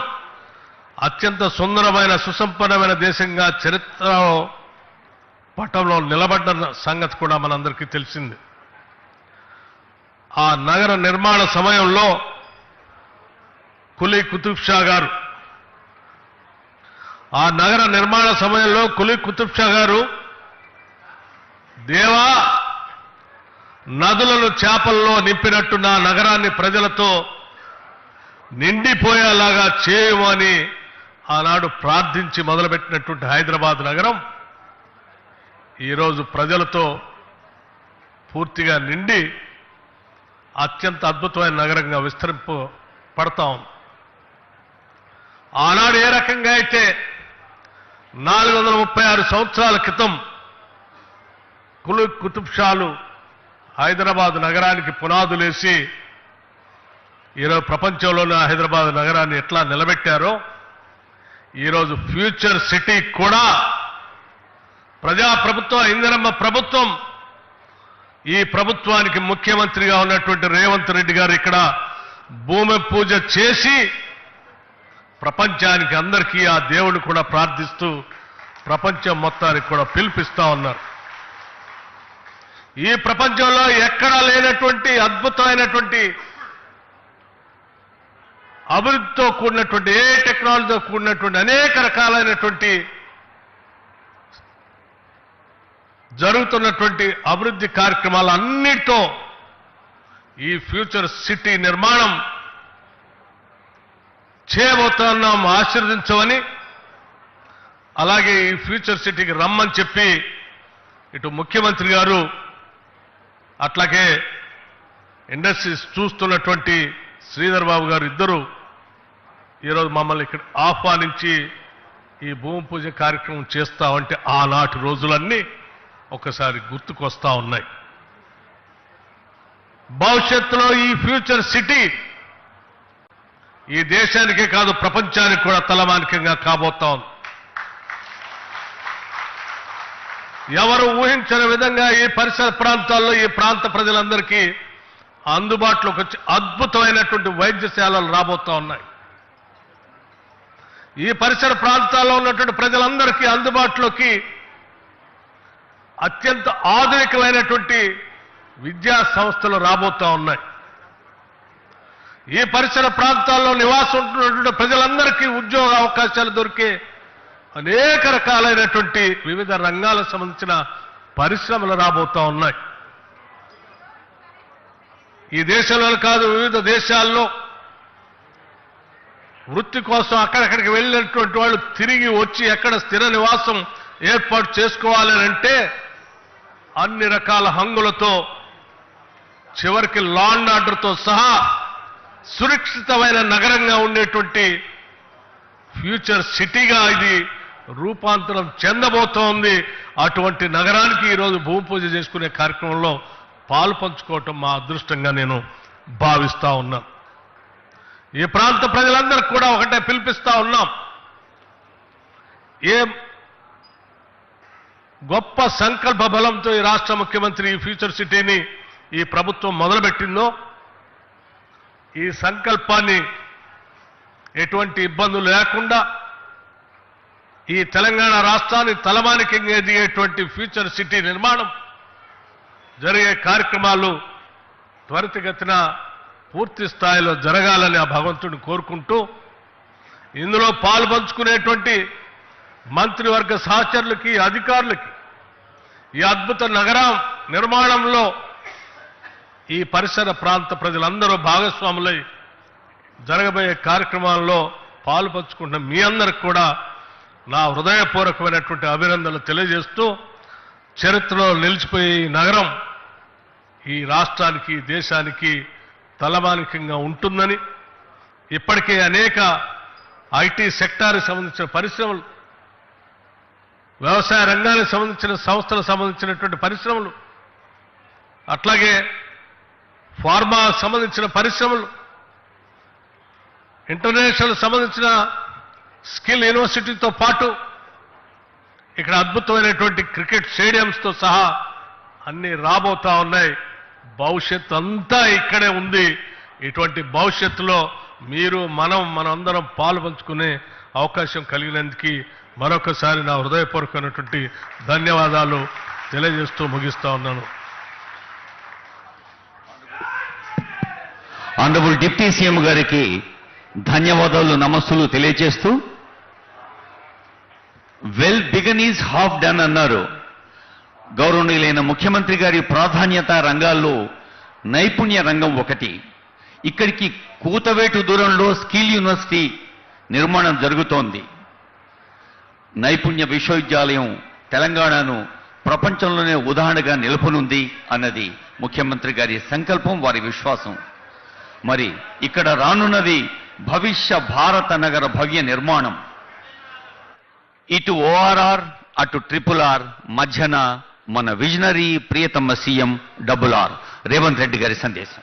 Speaker 5: అత్యంత సుందరమైన సుసంపన్నమైన దేశంగా చరిత్ర పటంలో నిలబడ్డ సంగతి కూడా మనందరికీ తెలిసింది. ఆ నగర నిర్మాణ సమయంలో కులీ కుతుబ్ షా గారు దేవా నదులను చేపల్లో నింపినట్టు నా నగరాన్ని ప్రజలతో నిండిపోయేలాగా చేయమని ఆనాడు ప్రార్థించి మొదలుపెట్టినటువంటి హైదరాబాద్ నగరం ఈరోజు ప్రజలతో పూర్తిగా నిండి అత్యంత అద్భుతమైన నగరంగా విస్తరింపబడతా ఉంది. ఆనాడు ఏ రకంగా అయితే 436 సంవత్సరాల క్రితం కుతుబ్ షాలు హైదరాబాద్ నగరానికి పునాదులేసి ఈరోజు ప్రపంచంలోనే హైదరాబాద్ నగరాన్ని ఎట్లా నిలబెట్టారో ఈరోజు ఫ్యూచర్ సిటీ కూడా ప్రజాప్రభుత్వం, ఇందిరమ్మ ప్రభుత్వం, ఈ ప్రభుత్వానికి ముఖ్యమంత్రిగా ఉన్నటువంటి రేవంత్ రెడ్డి గారు ఇక్కడ భూమి పూజ చేసి ప్రపంచానికి అందరికీ ఆ దేవుడు కూడా ప్రార్థిస్తూ ప్రపంచం మొత్తానికి కూడా పిలిపిస్తా ఉన్నారు. ఈ ప్రపంచంలో ఎక్కడా లేనటువంటి అద్భుతమైనటువంటి అభివృద్ధితో కూడినటువంటి, ఏ టెక్నాలజీతో కూడినటువంటి అనేక రకాలైనటువంటి జరుగుతున్నటువంటి అభివృద్ధి కార్యక్రమాలన్నిటితో ఈ ఫ్యూచర్ సిటీ నిర్మాణం చేయబోతున్నాం. ఆశీర్వదించమని, అలాగే ఈ ఫ్యూచర్ సిటీకి రమ్మని చెప్పి ఇటు ముఖ్యమంత్రి గారు అట్లాగే ఇండస్ట్రీస్ చూస్తున్నటువంటి శ్రీధర్ బాబు గారు ఇద్దరు ఈరోజు మమ్మల్ని ఇక్కడ ఆహ్వానించి ఈ భూమి పూజ కార్యక్రమం చేస్తామంటే ఆనాటి రోజులన్నీ ఒకసారి గుర్తుకొస్తా ఉన్నాయి. భవిష్యత్తులో ఈ ఫ్యూచర్ సిటీ ఈ దేశానికే కాదు ప్రపంచానికి కూడా తలమానికంగా కాబోతా ఉంది. ఎవరు ఊహించని విధంగా ఈ పరిసర ప్రాంతాల్లో ఈ ప్రాంత ప్రజలందరికీ అందుబాటులోకి వచ్చి అద్భుతమైనటువంటి వైద్యశాలలు రాబోతా ఉన్నాయి. ఈ పరిసర ప్రాంతాల్లో ఉన్నటువంటి ప్రజలందరికీ అందుబాటులోకి అత్యంత ఆధునికమైనటువంటి విద్యా సంస్థలు రాబోతా ఉన్నాయి. ఈ పరిసర ప్రాంతాల్లో నివాసం ఉంటున్నటువంటి ప్రజలందరికీ ఉద్యోగ అవకాశాలు దొరికే అనేక రకాలైనటువంటి వివిధ రంగాలకు సంబంధించిన పరిశ్రమలు రాబోతా ఉన్నాయి. ఈ దేశంలో కాదు, వివిధ దేశాల్లో వృత్తి కోసం అక్కడక్కడికి వెళ్ళినటువంటి వాళ్ళు తిరిగి వచ్చి ఎక్కడ స్థిర నివాసం ఏర్పాటు చేసుకోవాలనంటే అన్ని రకాల హంగులతో, చివరికి లా అండ్ ఆర్డర్తో సహా సురక్షితమైన నగరంగా ఉండేటువంటి ఫ్యూచర్ సిటీగా ఇది రూపాంతరం చెందబోతోంది. అటువంటి నగరానికి ఈరోజు భూమి పూజ చేసుకునే కార్యక్రమంలో పాలు పంచుకోవటం మా అదృష్టంగా నేను భావిస్తా ఉన్నాను. ఈ ప్రాంత ప్రజలందరికీ కూడా ఒకటే పిలిపిస్తా ఉన్నాం. ఏ గొప్ప సంకల్ప బలంతో ఈ రాష్ట్ర ముఖ్యమంత్రి ఈ ఫ్యూచర్ సిటీని ఈ ప్రభుత్వం మొదలుపెట్టిందో, ఈ సంకల్పాన్ని ఎటువంటి ఇబ్బందులు లేకుండా ఈ తెలంగాణ రాష్ట్రాన్ని తలమానికంగా ఎదిగేటువంటి ఫ్యూచర్ సిటీ నిర్మాణం జరిగే కార్యక్రమాలు త్వరితగతిన పూర్తి స్థాయిలో జరగాలని ఆ భగవంతుడిని కోరుకుంటూ, ఇందులో పాల్పంచుకునేటువంటి మంత్రివర్గ సహచరులకి, అధికారులకి ఈ అద్భుత నగరం నిర్మాణంలో ఈ పరిసర ప్రాంత ప్రజలందరూ భాగస్వాములై జరగబోయే కార్యక్రమాల్లో పాల్పంచుకుంటున్న మీ అందరికి కూడా నా హృదయపూర్వకమైనటువంటి అభినందనలు తెలియజేస్తూ, చరిత్రలో నిలిచిపోయే ఈ నగరం ఈ రాష్ట్రానికి, దేశానికి తలమానికంగా ఉంటుందని, ఇప్పటికే అనేక ఐటీ సెక్టార్కి సంబంధించిన పరిశ్రమలు, వ్యవసాయ రంగానికి సంబంధించిన సంస్థలకు సంబంధించినటువంటి పరిశ్రమలు, అట్లాగే ఫార్మా సంబంధించిన పరిశ్రమలు, ఇంటర్నేషనల్ సంబంధించిన స్కిల్ యూనివర్సిటీతో పాటు ఇక్కడ అద్భుతమైనటువంటి క్రికెట్ స్టేడియంస్తో సహా అన్ని రాబోతా ఉన్నాయి. భవిష్యత్తు అంతా ఇక్కడే ఉంది. ఇటువంటి భవిష్యత్తులో మీరు మనందరం పాలు పంచుకునే అవకాశం కలిగినందుకు మరొకసారి నా హృదయపూర్వకమైనటువంటి ధన్యవాదాలు తెలియజేస్తూ ముగిస్తా ఉన్నాను.
Speaker 1: ఆనరబుల్ డిప్యూటీ సీఎం గారికి ధన్యవాదాలు, నమస్సులు తెలియజేస్తూ, well began is half done అన్నారు. గౌరవనీయులైన ముఖ్యమంత్రి గారి ప్రాధాన్యత రంగాల్లో నైపుణ్య రంగం ఒకటి. ఇక్కడికి కూతవేటు దూరంలో స్కిల్ యూనివర్సిటీ నిర్మాణం జరుగుతోంది. నైపుణ్య విశ్వవిద్యాలయం తెలంగాణను ప్రపంచంలోనే ఉదాహరణగా నిలుపునుంది అన్నది ముఖ్యమంత్రి గారి సంకల్పం, వారి విశ్వాసం. మరి ఇక్కడ రానున్నది భవిష్య భారత నగర భవ్య నిర్మాణం. ఇటు ORR అటు RRR మధ్యన మన విజనరీ ప్రియతమ సీఎం RR రేవంత్ రెడ్డి గారి సందేశం.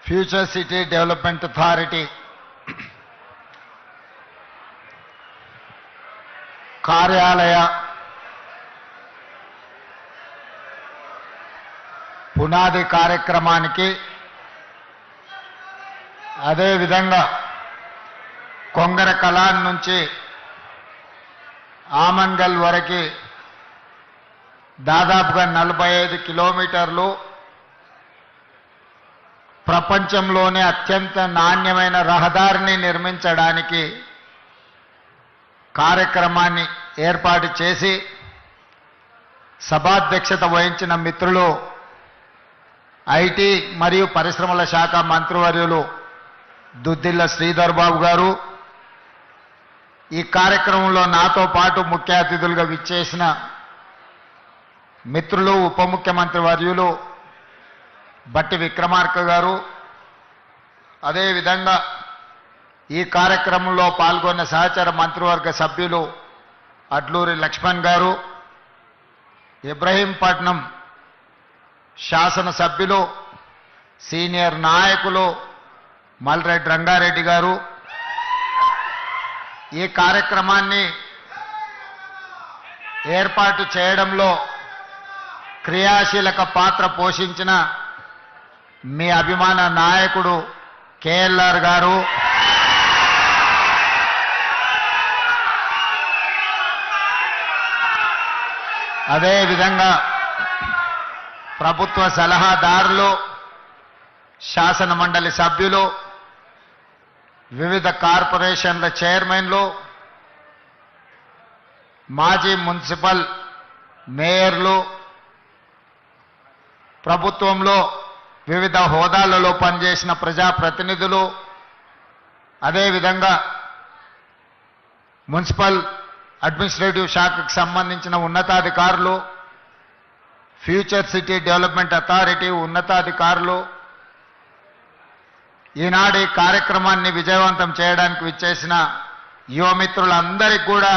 Speaker 6: ఫ్యూచర్ సిటీ డెవలప్మెంట్ అథారిటీ కార్యాలయ పునాది కార్యక్రమానికి, అదేవిధంగా కొంగర కలాన్ నుంచి ఆమన్గల్ వరకు దాదాపుగా 45 కిలోమీటర్లు ప్రపంచంలోనే అత్యంత నాణ్యమైన రహదారిని నిర్మించడానికి కార్యక్రమాన్ని ఏర్పాటు చేసి సభాధ్యక్షత వహించిన మిత్రులు ఐటీ మరియు పరిశ్రమల శాఖ మంత్రివర్యులు దుద్దిల్ల శ్రీధర్ బాబు గారు, ఈ కార్యక్రమంలో నాతో పాటు ముఖ్య అతిథులుగా విచ్చేసిన మిత్రులు ఉప ముఖ్యమంత్రి వర్యులు బట్టి విక్రమార్క గారు, అదేవిధంగా ఈ కార్యక్రమంలో పాల్గొన్న సహచర మంత్రివర్గ సభ్యులు అడ్లూరి లక్ష్మణ్ గారు, ఇబ్రహీంపట్నం శాసనసభ్యులు సీనియర్ నాయకులు మల్రెడ్డి రంగారెడ్డి గారు, ఈ కార్యక్రమాన్ని ఏర్పాటు చేయడంలో క్రియాశీలక పాత్ర పోషించిన మీ అభిమాన నాయకుడు KLR గారు, అదేవిధంగా ప్రభుత్వ సలహాదారులు, శాసన మండలి సభ్యులు, వివిధ కార్పొరేషన్ల చైర్మన్లు, మాజీ మున్సిపల్ మేయర్లు, ప్రభుత్వంలో వివిధ హోదాలలో పనిచేసిన ప్రజాప్రతినిధులు, అదేవిధంగా మున్సిపల్ అడ్మినిస్ట్రేటివ్ శాఖకు సంబంధించిన ఉన్నతాధికారులు, ఫ్యూచర్ సిటీ డెవలప్మెంట్ అథారిటీ ఉన్నతాధికారులు, ఈనాడు ఈ కార్యక్రమాన్ని విజయవంతం చేయడానికి విచ్చేసిన యువమిత్రులందరికీ కూడా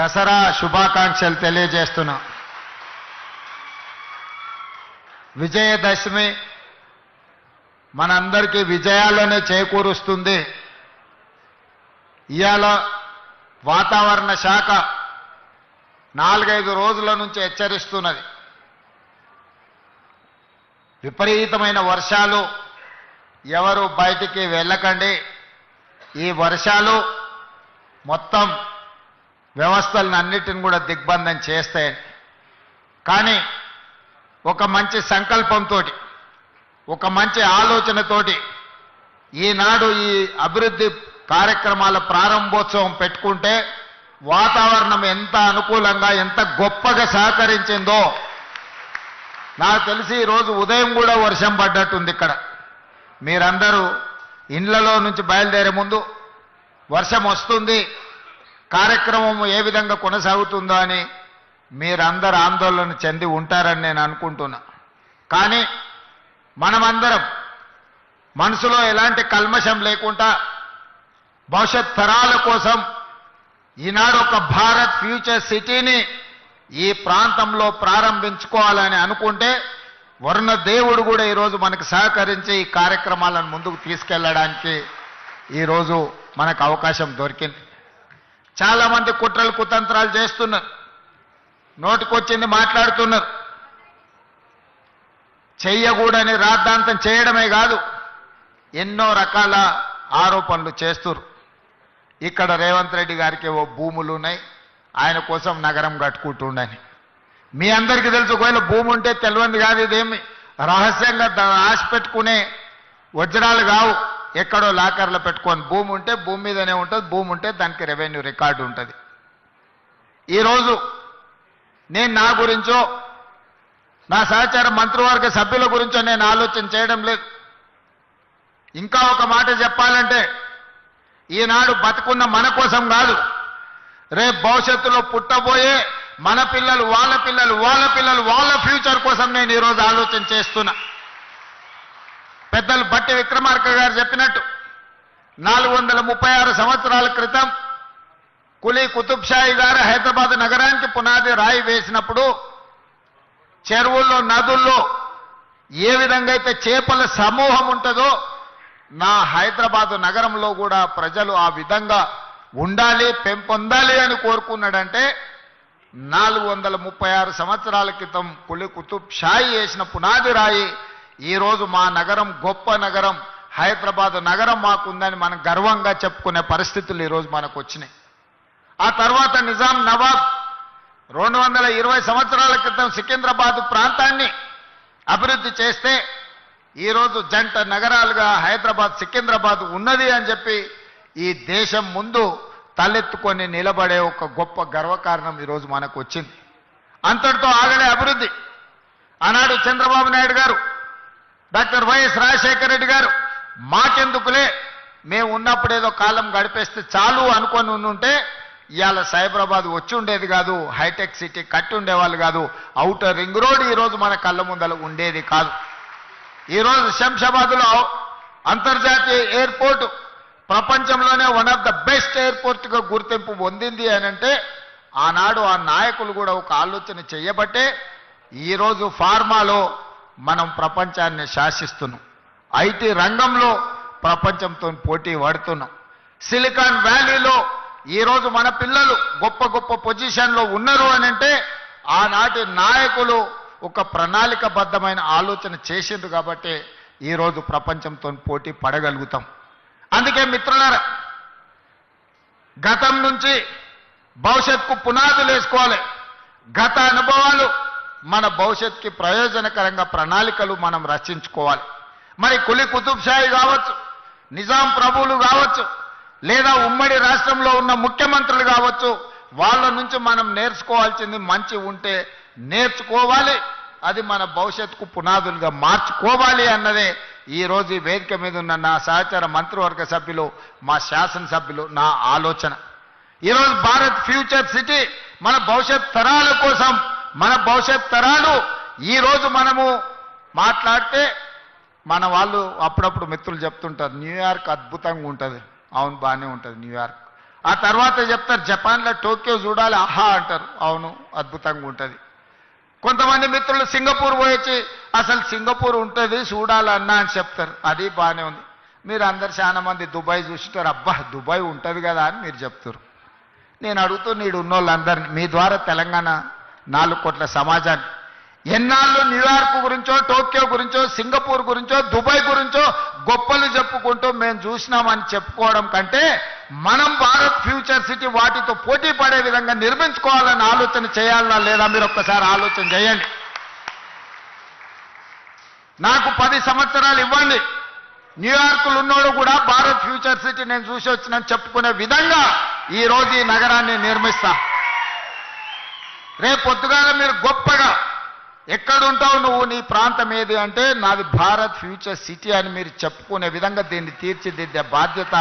Speaker 6: దసరా శుభాకాంక్షలు తెలియజేస్తున్నా. విజయదశమి మనందరికీ విజయాలనే చేకూరుస్తుంది. ఇవాళ వాతావరణ శాఖ 4-5 రోజుల నుంచి హెచ్చరిస్తున్నది. విపరీతమైన వర్షాలు, ఎవరు బయటికి వెళ్ళకండి, ఈ వర్షాలు మొత్తం వ్యవస్థలన్నిటిని కూడా దిగ్బంధం చేస్తాయి. కానీ ఒక మంచి సంకల్పంతో, ఒక మంచి ఆలోచనతోటి ఈనాడు ఈ అభివృద్ధి కార్యక్రమాల ప్రారంభోత్సవం పెట్టుకుంటే వాతావరణం ఎంత అనుకూలంగా, ఎంత గొప్పగా సహకరించిందో నాకు తెలిసి ఈరోజు ఉదయం కూడా వర్షం పడ్డట్టుంది. ఇక్కడ మీరందరూ ఇండ్లలో నుంచి బయలుదేరే ముందు వర్షం వస్తుంది, కార్యక్రమం ఏ విధంగా కొనసాగుతుందో అని మీరందరూ ఆందోళన చెంది ఉంటారని నేను అనుకుంటున్నా. కానీ మనమందరం మనసులో ఎలాంటి కల్మషం లేకుండా భవిష్యత్ తరాల కోసం ఈనాడు ఒక భారత్ ఫ్యూచర్ సిటీని ఈ ప్రాంతంలో ప్రారంభించుకోవాలని అనుకుంటే వరుణ దేవుడు కూడా ఈరోజు మనకు సహకరించి ఈ కార్యక్రమాలను ముందుకు తీసుకెళ్లడానికి ఈరోజు మనకు అవకాశం దొరికింది. చాలామంది కుట్రలు కుతంత్రాలు చేస్తున్నారు, నోటికొచ్చింది మాట్లాడుతున్నారు. చెయ్యకూడని రాద్ధాంతం చేయడమే కాదు, ఎన్నో రకాల ఆరోపణలు చేస్తున్నారు. ఇక్కడ రేవంత్ రెడ్డి గారికి ఓ భూములు ఉన్నాయి, ఆయన కోసం నగరం కట్టుకుంటుండని. మీ అందరికీ తెలుసు, ఒకవేళ భూమి ఉంటే తెలియంది కాదు, ఇదేమి రహస్యంగా ఆశ పెట్టుకునే వజ్రాలు కావు. ఎక్కడో లాకర్లో పెట్టుకొని భూమి ఉంటే భూమి మీదనే ఉంటుంది, భూమి ఉంటే దానికి రెవెన్యూ రికార్డు ఉంటుంది. ఈరోజు నేను నా గురించో నా సహచార మంత్రివర్గ సభ్యుల గురించో నేను ఆలోచన చేయడం లేదు. ఇంకా ఒక మాట చెప్పాలంటే ఈనాడు బతుకున్న మన కోసం కాదు, రేపు భవిష్యత్తులో పుట్టబోయే మన పిల్లలు వాళ్ళ పిల్లలు వాళ్ళ పిల్లలు వాళ్ళ ఫ్యూచర్ కోసం నేను ఈరోజు ఆలోచన చేస్తున్నా. పెద్దలు బట్టి విక్రమార్క గారు చెప్పినట్టు 436 సంవత్సరాల క్రితం కులీ కుతుబ్ షాహీ గారు హైదరాబాద్ నగరానికి పునాది రాయి వేసినప్పుడు చెరువుల్లో నదుల్లో ఏ విధంగా అయితే చేపల సమూహం ఉంటుందో నా హైదరాబాద్ నగరంలో కూడా ప్రజలు ఆ విధంగా ఉండాలి, పెంపొందాలి అని కోరుకున్నాడంటే 436 సంవత్సరాల క్రితం కులీ కుతుబ్ షాహీ వేసిన పునాది రాయి ఈరోజు మా నగరం గొప్ప నగరం హైదరాబాద్ నగరం మాకుందని మనం గర్వంగా చెప్పుకునే పరిస్థితులు ఈరోజు మనకు వచ్చినాయి. ఆ తర్వాత నిజాం నవాబ్ 220 సంవత్సరాల క్రితం సికింద్రాబాద్ ప్రాంతాన్ని అభివృద్ధి చేస్తే ఈరోజు జంట నగరాలుగా హైదరాబాద్ సికింద్రాబాద్ ఉన్నది అని చెప్పి ఈ దేశం ముందు తలెత్తుకొని నిలబడే ఒక గొప్ప గర్వకారణం ఈరోజు మనకు వచ్చింది. అంతటితో ఆగలే అభివృద్ధి. ఆనాడు చంద్రబాబు నాయుడు గారు, డాక్టర్ వైఎస్ రాజశేఖర రెడ్డి గారు మాకెందుకులే మేము ఉన్నప్పుడు ఏదో కాలం గడిపేస్తే చాలు అనుకొని ఉంటే ఇవాళ సైబరాబాద్ వచ్చి ఉండేది కాదు, హైటెక్ సిటీ కట్టి ఉండేవాళ్ళు కాదు, ఔటర్ రింగ్ రోడ్ ఈరోజు మన కళ్ళ ముందల ఉండేది కాదు. ఈరోజు శంషాబాద్లో అంతర్జాతీయ ఎయిర్పోర్టు ప్రపంచంలోనే వన్ ఆఫ్ ద బెస్ట్ ఎయిర్పోర్ట్గా గుర్తింపు పొందింది అని అంటే ఆనాడు ఆ నాయకులు కూడా ఒక ఆలోచన చేయబట్టే ఈరోజు ఫార్మాలో మనం ప్రపంచాన్ని శాసిస్తున్నాం, ఐటీ రంగంలో ప్రపంచంతో పోటీ పడుతున్నాం. సిలికాన్ వ్యాలీలో ఈరోజు మన పిల్లలు గొప్ప గొప్ప పొజిషన్లో ఉన్నారు అని అంటే ఆనాటి నాయకులు ఒక ప్రణాళికబద్ధమైన ఆలోచన చేసిండ్రు కాబట్టి ఈరోజు ప్రపంచంతో పోటీ పడగలుగుతాం. అందుకే మిత్రులారా, గతం నుంచి భవిష్యత్తుకు పునాదులు వేసుకోవాలి. గత అనుభవాలు మన భవిష్యత్తుకి ప్రయోజనకరంగా ప్రణాళికలు మనం రచించుకోవాలి. మరి కులీ కుతుబ్ షాహీ కావచ్చు, నిజాం ప్రభువులు కావచ్చు, లేదా ఉమ్మడి రాష్ట్రంలో ఉన్న ముఖ్యమంత్రులు కావచ్చు, వాళ్ళ నుంచి మనం నేర్చుకోవాల్సింది మంచి ఉంటే నేర్చుకోవాలి, అది మన భవిష్యత్తుకు పునాదులుగా మార్చుకోవాలి అన్నదే ఈరోజు ఈ వేదిక మీద ఉన్న నా సహచార మంత్రివర్గ సభ్యులు, మా శాసనసభ్యులు నా ఆలోచన. ఈరోజు భారత్ ఫ్యూచర్ సిటీ మన భవిష్యత్ తరాల కోసం, మన భవిష్యత్ తరాలు ఈరోజు మనము మాట్లాడితే మన వాళ్ళు అప్పుడప్పుడు మిత్రులు చెప్తుంటారు న్యూయార్క్ అద్భుతంగా ఉంటుంది. అవును, బాగానే ఉంటుంది న్యూయార్క్. ఆ తర్వాత చెప్తారు జపాన్లో టోక్యో చూడాలి, ఆహా అంటారు, అవును అద్భుతంగా ఉంటుంది. కొంతమంది మిత్రులు సింగపూర్ పోయొచ్చి అసలు సింగపూర్ ఉంటుంది చూడాలన్నా అని చెప్తారు, అది బాగానే ఉంది. మీరు అందరు చాలా మంది దుబాయ్ చూసిటారు, అబ్బా దుబాయ్ ఉంటుంది కదా అని మీరు చెప్తారు. నేను అడుగుతూ నీడు ఉన్నోళ్ళందరినీ మీ ద్వారా తెలంగాణ 4 కోట్ల సమాజాన్ని ఎన్నాళ్ళు న్యూయార్క్ గురించో, టోక్యో గురించో, సింగపూర్ గురించో, దుబాయ్ గురించో గొప్పలు చెప్పుకుంటూ మేము చూసినామని చెప్పుకోవడం కంటే మనం భారత్ ఫ్యూచర్ సిటీ వాటితో పోటీ పడే విధంగా నిర్మించుకోవాలని ఆలోచన చేయాలన్నా లేదా మీరు ఒక్కసారి ఆలోచన చేయండి. నాకు 10 సంవత్సరాలు ఇవ్వండి, న్యూయార్క్లో ఉన్నోడు కూడా భారత్ ఫ్యూచర్ సిటీ నేను చూసి వచ్చినని చెప్పుకునే విధంగా ఈరోజు ఈ నగరాన్ని నిర్మిస్తా. రేపు పొద్దుగాల మీరు గొప్పగా ఎక్కడుంటావు నువ్వు, నీ ప్రాంతం ఏది అంటే నాది భారత్ ఫ్యూచర్ సిటీ అని మీరు చెప్పుకునే విధంగా దీన్ని తీర్చిదిద్దే బాధ్యత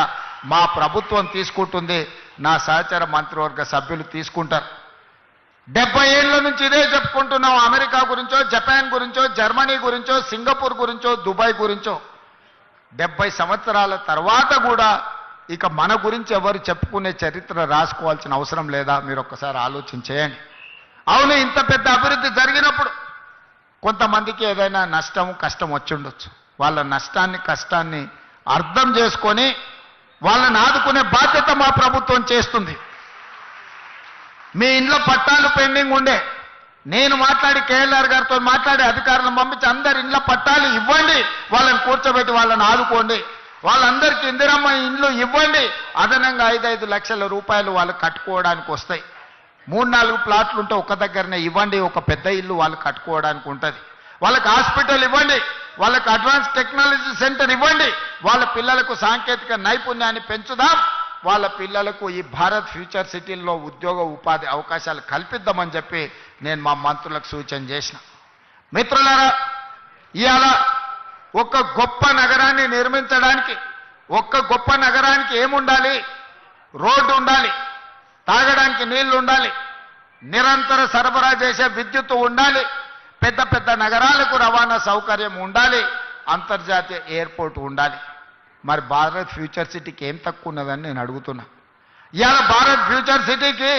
Speaker 6: మా ప్రభుత్వం తీసుకుంటుంది, నా సహచర మంత్రివర్గ సభ్యులు తీసుకుంటారు. 70 ఏళ్ల నుంచి ఇదే చెప్పుకుంటున్నాం. అమెరికా గురించో, జపాన్ గురించో, జర్మనీ గురించో, సింగపూర్ గురించో, దుబాయ్ గురించో 70 సంవత్సరాల తర్వాత కూడా ఇక మన గురించి ఎవరు చెప్పుకునే చరిత్ర రాసుకోవాల్సిన అవసరం లేదా? మీరు ఒక్కసారి ఆలోచన చేయండి. అవును, ఇంత పెద్ద అభివృద్ధి జరిగినప్పుడు కొంతమందికి ఏదైనా నష్టం కష్టం వచ్చి ఉండొచ్చు. వాళ్ళ నష్టాన్ని కష్టాన్ని అర్థం చేసుకొని వాళ్ళని ఆదుకునే బాధ్యత మా ప్రభుత్వం చేస్తుంది. మీ ఇంట్లో పట్టాలు పెండింగ్ ఉండే, నేను మాట్లాడి కేఎల్ఆర్ గారితో మాట్లాడి అధికారులను పంపించి అందరి ఇండ్ల పట్టాలు ఇవ్వండి, వాళ్ళని కూర్చోబెట్టి వాళ్ళని ఆదుకోండి, వాళ్ళందరికీ ఇందిరమ్మ ఇండ్లు ఇవ్వండి, అదనంగా 5-5 లక్షల రూపాయలు వాళ్ళు కట్టుకోవడానికి వస్తాయి. 3-4 ప్లాట్లు ఉంటే ఒక దగ్గరనే ఇవ్వండి, ఒక పెద్ద ఇల్లు వాళ్ళు కట్టుకోవడానికి ఉంటుంది. వాళ్ళకి హాస్పిటల్ ఇవ్వండి, వాళ్ళకి అడ్వాన్స్ టెక్నాలజీ సెంటర్ ఇవ్వండి, వాళ్ళ పిల్లలకు సాంకేతిక నైపుణ్యాన్ని పెంచుదాం, వాళ్ళ పిల్లలకు ఈ భారత్ ఫ్యూచర్ సిటీల్లో ఉద్యోగ ఉపాధి అవకాశాలు కల్పిద్దామని చెప్పి నేను మా మంత్రులకు సూచన చేసిన. మిత్రులారా, ఇవాళ ఒక గొప్ప నగరాన్ని నిర్మించడానికి, ఒక్క గొప్ప నగరానికి ఏముండాలి? రోడ్డు ఉండాలి, తాగడానికి నీళ్లు ఉండాలి, నిరంతర సరఫరా చేసే విద్యుత్తు ఉండాలి, పెద్ద పెద్ద నగరాలకు రవాణా సౌకర్యం ఉండాలి, అంతర్జాతీయ ఎయిర్పోర్ట్ ఉండాలి. మరి భారత్ ఫ్యూచర్ సిటీకి ఏం తక్కువ ఉన్నదని నేను అడుగుతున్నా. ఇవాళ భారత్ ఫ్యూచర్ సిటీకి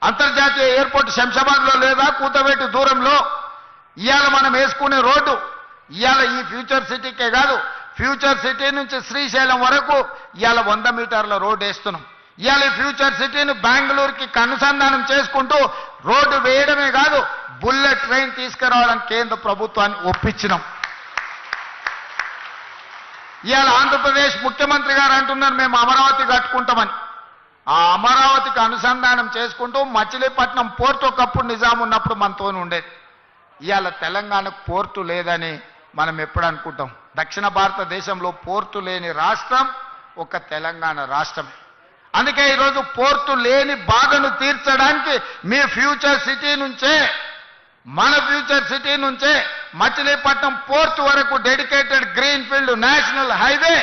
Speaker 6: అంతర్జాతీయ ఎయిర్పోర్ట్ శంషాబాద్లో లేదా? కూతవేటు దూరంలో. ఇవాళ మనం వేసుకునే రోడ్డు ఇవాళ ఈ ఫ్యూచర్ సిటీకే కాదు, ఫ్యూచర్ సిటీ నుంచి శ్రీశైలం వరకు ఇవాళ 100 మీటర్ల రోడ్డు వేస్తున్నాం. ఇవాళ ఈ ఫ్యూచర్ సిటీని బెంగళూరుకి అనుసంధానం చేసుకుంటూ రోడ్డు వేయడమే కాదు, బుల్లెట్ ట్రైన్ తీసుకురావడానికి కేంద్ర ప్రభుత్వాన్ని ఒప్పించినాం. ఇవాళ ఆంధ్రప్రదేశ్ ముఖ్యమంత్రి గారు అంటున్నారు మేము అమరావతి కట్టుకుంటామని. ఆ అమరావతికి అనుసంధానం చేసుకుంటూ మచిలీపట్నం పోర్టు ఒకప్పుడు నిజాం ఉన్నప్పుడు మనతో ఉండేది. ఇవాళ తెలంగాణకు పోర్టు లేదని మనం ఎప్పుడు అనుకుంటాం. దక్షిణ భారతదేశంలో పోర్టు లేని రాష్ట్రం ఒక తెలంగాణ రాష్ట్రమే. అందుకే ఈరోజు పోర్టు లేని బాధను తీర్చడానికి మీ ఫ్యూచర్ సిటీ నుంచే, మన ఫ్యూచర్ సిటీ నుంచే మచిలీపట్నం పోర్టు వరకు dedicated green field national highway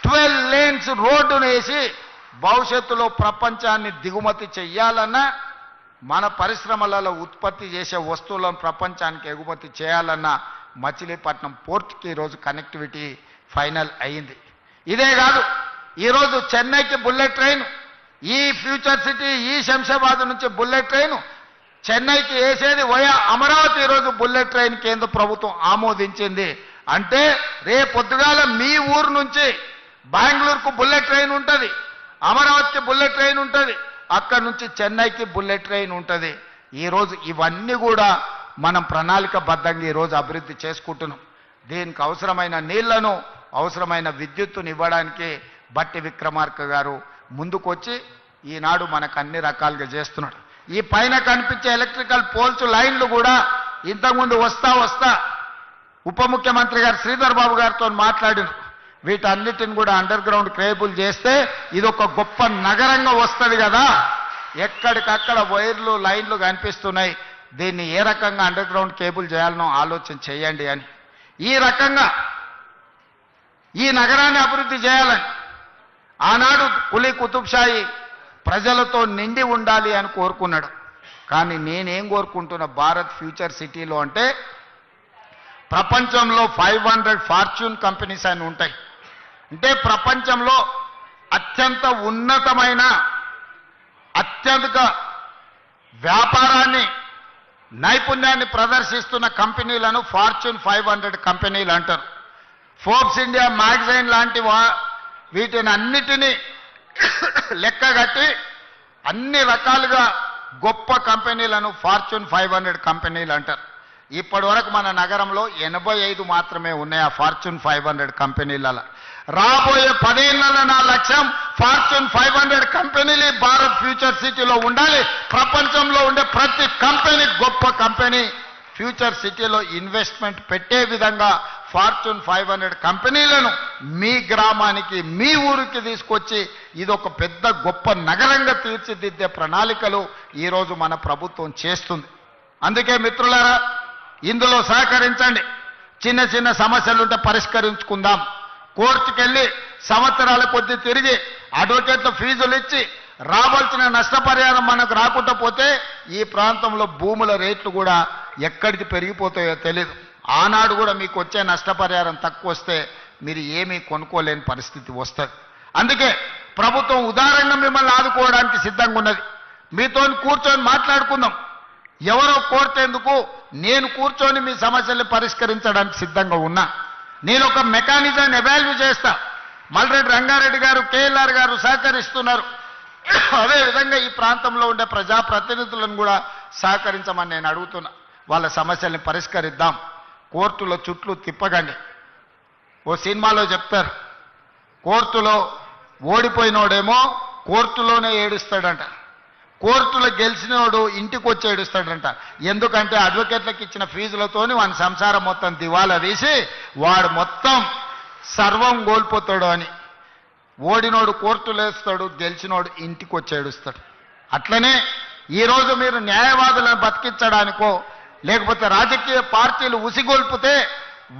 Speaker 6: 12 lanes రోడ్డును వేసి భవిష్యత్తులో ప్రపంచాన్ని దిగుమతి చెయ్యాలన్నా, మన పరిశ్రమలలో ఉత్పత్తి చేసే వస్తువులను ప్రపంచానికి ఎగుమతి చేయాలన్నా మచిలీపట్నం పోర్టుకి ఈరోజు కనెక్టివిటీ ఫైనల్ అయింది. ఇదే కాదు, ఈరోజు చెన్నైకి బుల్లెట్ ట్రైన్, ఈ ఫ్యూచర్ సిటీ ఈ శంషాబాద్ నుంచి బుల్లెట్ ట్రైన్ చెన్నైకి వేసేది వయా అమరావతి. ఈరోజు బుల్లెట్ ట్రైన్ కేంద్ర ప్రభుత్వం ఆమోదించింది. అంటే రేపొద్దుగాల మీ ఊరు నుంచి బెంగళూరుకు బుల్లెట్ ట్రైన్ ఉంటుంది, అమరావతికి బుల్లెట్ ట్రైన్ ఉంటుంది, అక్కడి నుంచి చెన్నైకి బుల్లెట్ ట్రైన్ ఉంటుంది. ఈరోజు ఇవన్నీ కూడా మనం ప్రణాళికబద్ధంగా ఈరోజు అభివృద్ధి చేసుకుంటున్నాం. దీనికి అవసరమైన నీళ్లను, అవసరమైన విద్యుత్తును ఇవ్వడానికి బట్టి విక్రమార్క గారు ముందుకొచ్చి ఈనాడు మనకు అన్ని రకాలుగా చేస్తున్నాడు. ఈ పైన కనిపించే ఎలక్ట్రికల్ పోల్స్ లైన్లు కూడా ఇంతకుముందు వస్తా ఉప ముఖ్యమంత్రి గారు శ్రీధర్ బాబు గారితో మాట్లాడిన వీటన్నిటిని కూడా అండర్ గ్రౌండ్ కేబుల్ చేస్తే ఇది ఒక గొప్ప నగరంగా వస్తుంది కదా. ఎక్కడికక్కడ వైర్లు లైన్లు కనిపిస్తున్నాయి, దీన్ని ఏ రకంగా అండర్ గ్రౌండ్ కేబుల్ చేయాలనో ఆలోచన చేయండి అని. ఈ రకంగా ఈ నగరాన్ని అభివృద్ధి చేయాలని ఆనాడు కులీ కుతుబ్షాయి ప్రజలతో నిండి ఉండాలి అని కోరుకున్నాడు. కానీ నేనేం కోరుకుంటున్నా భారత్ ఫ్యూచర్ సిటీలో అంటే ప్రపంచంలో 500 ఫార్చ్యూన్ కంపెనీస్ అని ఉంటాయి. అంటే ప్రపంచంలో అత్యంత ఉన్నతమైన అత్యధిక వ్యాపారాన్ని నైపుణ్యాన్ని ప్రదర్శిస్తున్న కంపెనీలను ఫార్చ్యూన్ 500 కంపెనీలు అంటారు. ఫోర్బ్స్ ఇండియా మ్యాగజైన్ లాంటి వీటిని అన్నిటినీ లెక్కగట్టి అన్ని రకాలుగా గొప్ప కంపెనీలను ఫార్చ్యూన్ 500 కంపెనీలు అంటారు. ఇప్పటి వరకు మన నగరంలో 85 మాత్రమే ఉన్నాయి ఆ ఫార్చ్యూన్ 500 కంపెనీలలో. రాబోయే 10 ఏళ్లలో నా లక్ష్యం ఫార్చ్యూన్ 500 కంపెనీలు భారత్ ఫ్యూచర్ సిటీలో ఉండాలి. ప్రపంచంలో ఉండే ప్రతి కంపెనీ గొప్ప కంపెనీ ఫ్యూచర్ సిటీలో ఇన్వెస్ట్మెంట్ పెట్టే విధంగా ఫార్చ్యూన్ 500 కంపెనీలను మీ గ్రామానికి, మీ ఊరికి తీసుకొచ్చి ఇది ఒక పెద్ద గొప్ప నగరంగా తీర్చిదిద్దే ప్రణాళికలు ఈరోజు మన ప్రభుత్వం చేస్తుంది. అందుకే మిత్రులారా, ఇందులో సహకరించండి. చిన్న చిన్న సమస్యలుంటే పరిష్కరించుకుందాం. కోర్టుకెళ్ళి సంవత్సరాల కొద్దీ తిరిగి అడ్వకేట్ల ఫీజులు ఇచ్చి రావాల్సిన నష్టపరిహారం మనకు రాకుండా పోతే ఈ ప్రాంతంలో భూముల రేట్లు కూడా ఎక్కడికి పెరిగిపోతాయో తెలియదు. ఆనాడు కూడా మీకు వచ్చే నష్టపరిహారం తక్కువ వస్తే మీరు ఏమీ కొనుక్కోలేని పరిస్థితి వస్తుంది. అందుకే ప్రభుత్వం ఉదారంగా మిమ్మల్ని ఆదుకోవడానికి సిద్ధంగా ఉన్నది. మీతో కూర్చొని మాట్లాడుకుందాం. ఎవరో కోరితేందుకు నేను కూర్చొని మీ సమస్యల్ని పరిష్కరించడానికి సిద్ధంగా ఉన్నా. నేను ఒక మెకానిజాన్ని ఎవాల్యూ చేస్తా. మల్రెడ్డి రంగారెడ్డి గారు, కేఎల్ఆర్ గారు సహకరిస్తున్నారు. అదేవిధంగా ఈ ప్రాంతంలో ఉండే ప్రజాప్రతినిధులను కూడా సహకరించమని నేను అడుగుతున్నా. వాళ్ళ సమస్యల్ని పరిష్కరిద్దాం. కోర్టులో చుట్లు తిప్పకండి. ఓ సినిమాలో చెప్తారు, కోర్టులో ఓడిపోయినోడేమో కోర్టులోనే ఏడుస్తాడంట, కోర్టులో గెలిచినోడు ఇంటికి వచ్చి ఏడుస్తాడంట. ఎందుకంటే అడ్వకేట్లకు ఇచ్చిన ఫీజులతోని వాని సంసారం మొత్తం దివాలా తీసి వాడు మొత్తం సర్వం కోల్పోతాడు అని. ఓడినోడు కోర్టులో వేస్తాడు, గెలిచినోడు ఇంటికి వచ్చి ఏడుస్తాడు. అట్లనే ఈరోజు మీరు న్యాయవాదులను బతికించడానికో లేకపోతే రాజకీయ పార్టీలు ఉసిగొల్పితే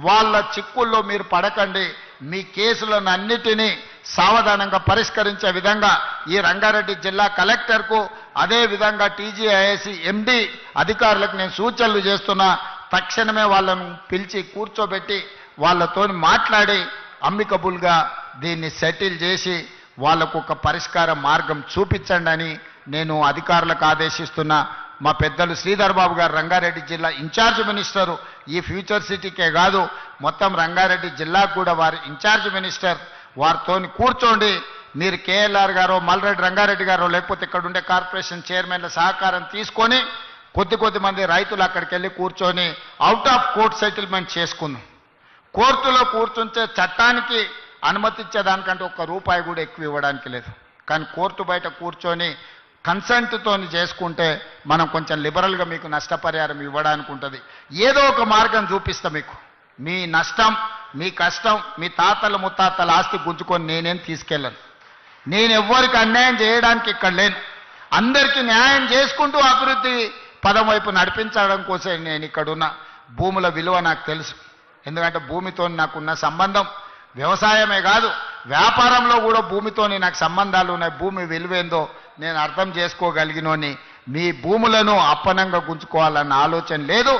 Speaker 6: వాళ్ళ చిక్కుల్లో మీరు పడకండి. మీ కేసులను అన్నిటినీ సావధానంగా పరిష్కరించే విధంగా ఈ రంగారెడ్డి జిల్లా కలెక్టర్కు అదే విధంగా టీజీఐఏసీ ఎండి అధికారులకు నేను సూచనలు చేస్తున్నా. తక్షణమే వాళ్ళను పిలిచి కూర్చోబెట్టి వాళ్ళతో మాట్లాడి అమ్మికబుల్గా దీన్ని సెటిల్ చేసి వాళ్లకు ఒక పరిష్కార మార్గం చూపించండి అని నేను అధికారులకు ఆదేశిస్తున్నా. మా పెద్దలు శ్రీధర్ బాబు గారు రంగారెడ్డి జిల్లా ఇన్ఛార్జ్ మినిస్టరు, ఈ ఫ్యూచర్ సిటీకే కాదు మొత్తం రంగారెడ్డి జిల్లాకు కూడా వారి ఇన్ఛార్జ్ మినిస్టర్. వారితో కూర్చోండి. మీరు కేఎల్ఆర్ గారో మల్రెడ్డి రంగారెడ్డి గారో లేకపోతే ఇక్కడ ఉండే కార్పొరేషన్ చైర్మన్ల సహకారం తీసుకొని కొద్ది మంది రైతులు అక్కడికి వెళ్ళి కూర్చొని అవుట్ ఆఫ్ కోర్ట్ సెటిల్మెంట్ చేసుకుందాం. కోర్టులో కూర్చుంటే చట్టానికి అనుమతించేదానికంటే ₹1 కూడా ఎక్కువ ఇవ్వడానికి లేదు. కానీ కోర్టు బయట కూర్చొని కన్సెంట్తో చేసుకుంటే మనం కొంచెం లిబరల్గా మీకు నష్టపరిహారం ఇవ్వడానికి ఉంటుంది. ఏదో ఒక మార్గం చూపిస్తా మీకు. మీ నష్టం, మీ కష్టం, మీ తాతల ముత్తాతల ఆస్తి గుంజుకొని నేనేం తీసుకెళ్ళను. నేను ఎవ్వరికి అన్యాయం చేయడానికి ఇక్కడ లేను. అందరికీ న్యాయం చేసుకుంటూ అభివృద్ధి పదం వైపు నడిపించడం కోసం నేను ఇక్కడున్న. భూముల విలువ నాకు తెలుసు. ఎందుకంటే భూమితో నాకున్న సంబంధం వ్యవసాయమే కాదు వ్యాపారంలో కూడా భూమితోని నాకు సంబంధాలు ఉన్నాయి. భూమి విలువేందో నేను అర్థం చేసుకోగలిగినోని. మీ భూములను అప్పనంగా గుంజుకోవాలన్న ఆలోచన లేదు.